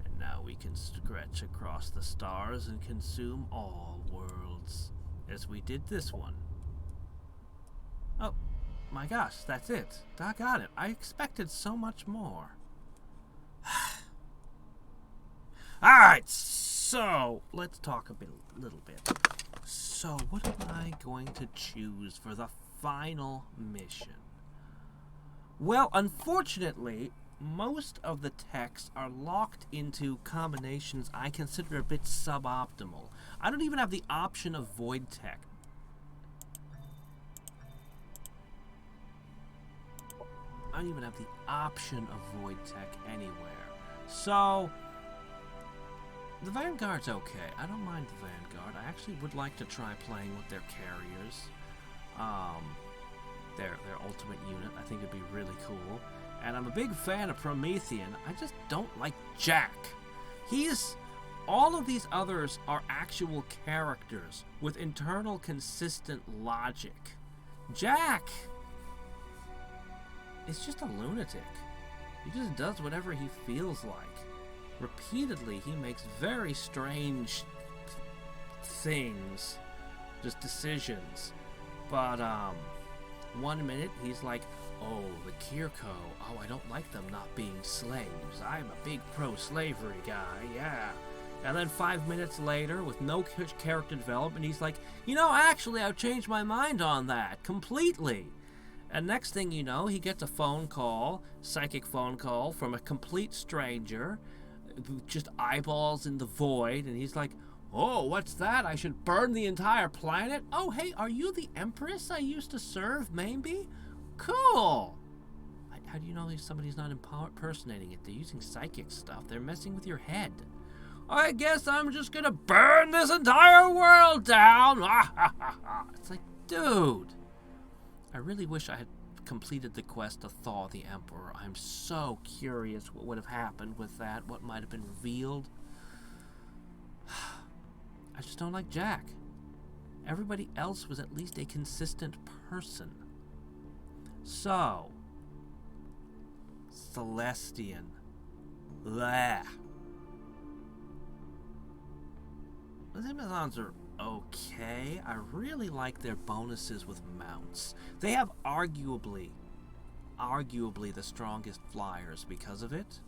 and now we can stretch across the stars and consume all worlds, as we did this one. Oh, my gosh, that's it. Doggone it. I expected so much more. Alright, so let's talk a little bit. So, what am I going to choose for the final mission? Well, unfortunately, most of the texts are locked into combinations I consider a bit suboptimal. I don't even have the option of void tech. I don't even have the option of void tech anywhere. So, the Vanguard's okay. I don't mind the Vanguard. I actually would like to try playing with their carriers. Their ultimate unit. I think it'd be really cool. And I'm a big fan of Promethean. I just don't like Jack. All of these others are actual characters with internal consistent logic. Jack is just a lunatic. He just does whatever he feels like. Repeatedly, he makes very strange things, just decisions. But, 1 minute, he's like, oh, the Kirko, oh, I don't like them not being slaves. I'm a big pro-slavery guy, yeah. And then 5 minutes later, with no character development, he's like, you know, actually, I've changed my mind on that, completely. And next thing you know, he gets a phone call, psychic phone call, from a complete stranger, just eyeballs in the void, and he's like, oh, what's that? I should burn the entire planet? Oh, hey, are you the Empress I used to serve, maybe? Cool! How do you know somebody's not impersonating it? They're using psychic stuff. They're messing with your head. I guess I'm just gonna burn this entire world down! It's like, dude! I really wish I had completed the quest to thaw the Emperor. I'm so curious what would have happened with that, what might have been revealed. I just don't like Jack. Everybody else was at least a consistent person. So, Celestian. Blah. The Amazons are okay. I really like their bonuses with mounts. They have arguably the strongest flyers because of it.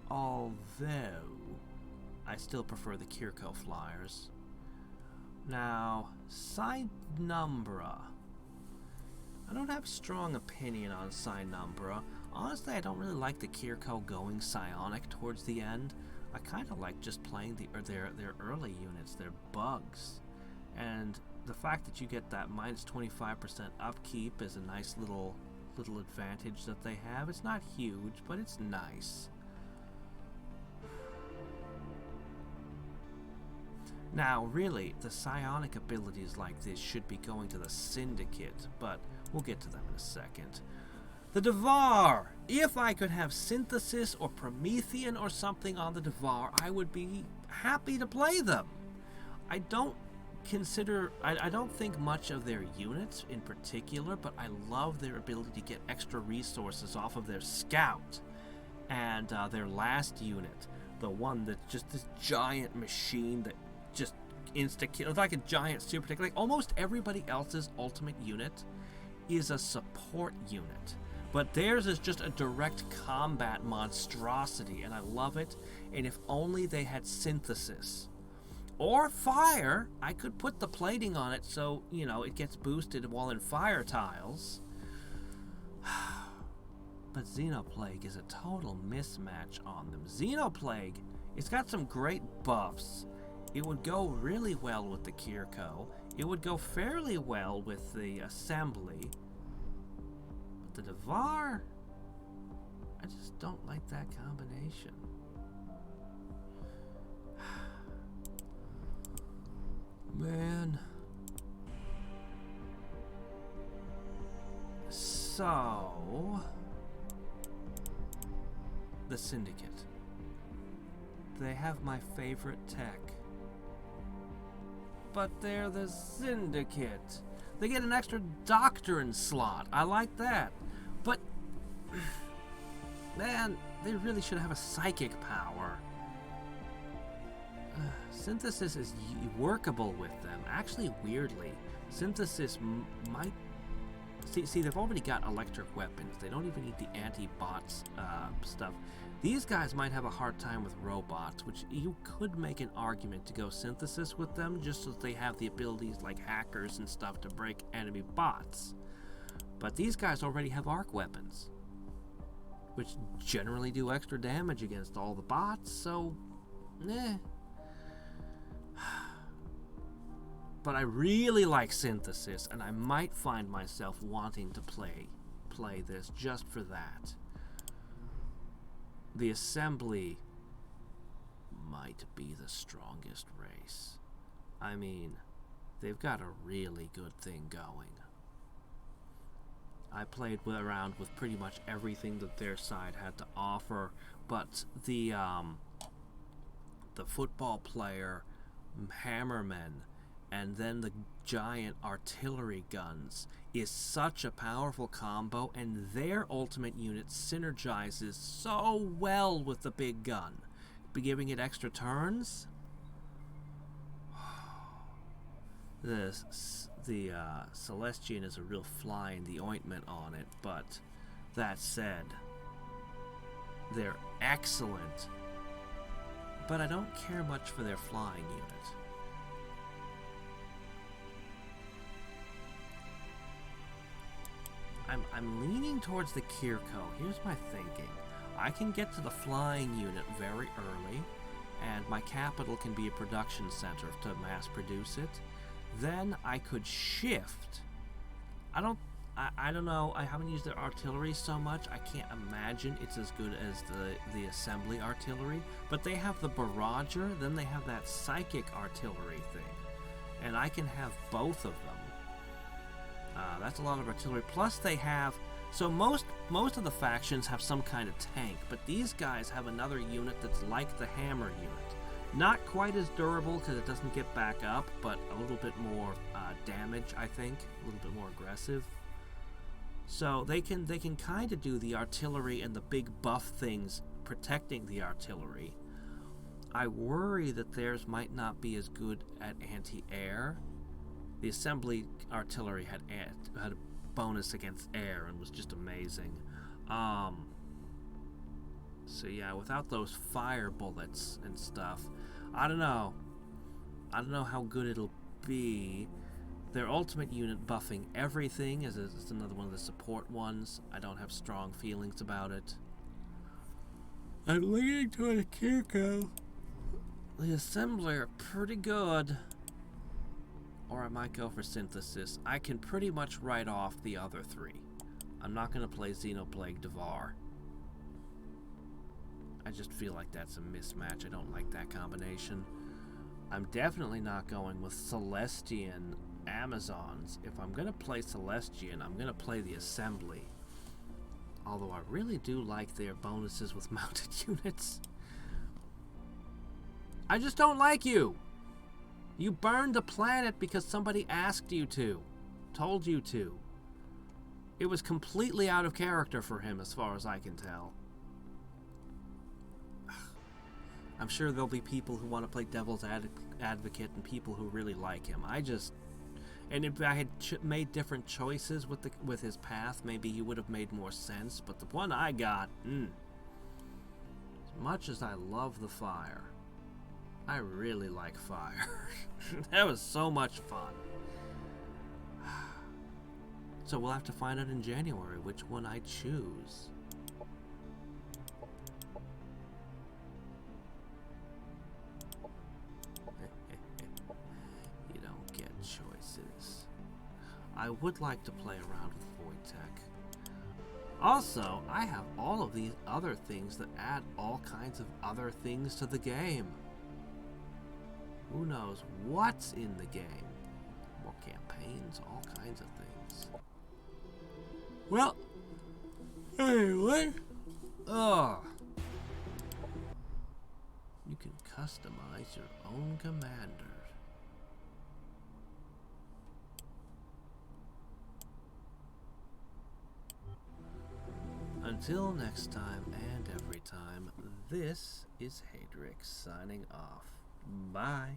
Although I still prefer the Kirko flyers. Now, Cynumbra. I don't have a strong opinion on Cynumbra. Honestly, I don't really like the Kirko going psionic towards the end. I kind of like just playing their early units, their bugs. And the fact that you get that minus 25% upkeep is a nice little advantage that they have. It's not huge, but it's nice. Now, really, the psionic abilities like this should be going to the Syndicate, but we'll get to them in a second. The Devar! If I could have Synthesis or Promethean or something on the Devar, I would be happy to play them. I don't think much of their units in particular, but I love their ability to get extra resources off of their Scout and their last unit. The one that's just this giant machine that just insta-kill, like a giant super tank. Like almost everybody else's ultimate unit is a support unit, but theirs is just a direct combat monstrosity, and I love it. And if only they had Synthesis or Fire, I could put the plating on it so, you know, it gets boosted while in fire tiles. But Xenoplague is a total mismatch on them. Xenoplague, it's got some great buffs. It would go really well with the Kirko. It would go fairly well with the Assembly. But the Devar, I just don't like that combination. Man. So, the Syndicate. They have my favorite tech. But they're the Syndicate. They get an extra doctrine slot. I like that. But, man, they really should have a psychic power. Synthesis is workable with them. Actually, weirdly, synthesis might... See, they've already got electric weapons. They don't even need the anti-bots stuff. These guys might have a hard time with robots, which you could make an argument to go synthesis with them, just so they have the abilities like hackers and stuff to break enemy bots. But these guys already have arc weapons, which generally do extra damage against all the bots, so... But I really like synthesis, and I might find myself wanting to play this just for that. The assembly might be the strongest race. I mean, they've got a really good thing going. I played around with pretty much everything that their side had to offer, but the football player, hammermen, and then the giant artillery guns is such a powerful combo, and their ultimate unit synergizes so well with the big gun, giving it extra turns. The Celestian is a real fly in the ointment on it, but that said, they're excellent. But I don't care much for their flying unit. I'm leaning towards the Kirko. Here's my thinking. I can get to the flying unit very early, and my capital can be a production center to mass produce it. Then I could shift. I don't know. I haven't used their artillery so much. I can't imagine it's as good as the assembly artillery. But they have the barrager, then they have that psychic artillery thing, and I can have both of them. That's a lot of artillery. Plus they have... So most of the factions have some kind of tank, but these guys have another unit that's like the hammer unit. Not quite as durable because it doesn't get back up, but a little bit more damage, I think. A little bit more aggressive. So they can kind of do the artillery and the big buff things protecting the artillery. I worry that theirs might not be as good at anti-air. The assembly artillery had a bonus against air and was just amazing. So yeah, without those fire bullets and stuff, I don't know how good it'll be. Their ultimate unit buffing everything is another one of the support ones. I don't have strong feelings about it. I'm leaning toward a Kirko. The assembly are pretty good. Or I might go for synthesis. I can pretty much write off the other three. I'm not going to play Xenoplague Devar. I just feel like that's a mismatch. I don't like that combination. I'm definitely not going with Celestian Amazons. If I'm going to play Celestian, I'm going to play the assembly. Although I really do like their bonuses with mounted units. I just don't like you! You burned the planet because somebody asked you to. Told you to. It was completely out of character for him as far as I can tell. I'm sure there'll be people who want to play devil's advocate and people who really like him. And if I had made different choices with his path, maybe he would have made more sense. But the one I got, as much as I love the fire, I really like fire. That was so much fun. So we'll have to find out in January which one I choose. You don't get choices. I would like to play around with Void Tech. Also, I have all of these other things that add all kinds of other things to the game. Who knows what's in the game? More campaigns, all kinds of things. Well, anyway, you can customize your own commander. until next time and every time, this is Hadrix signing off. Bye.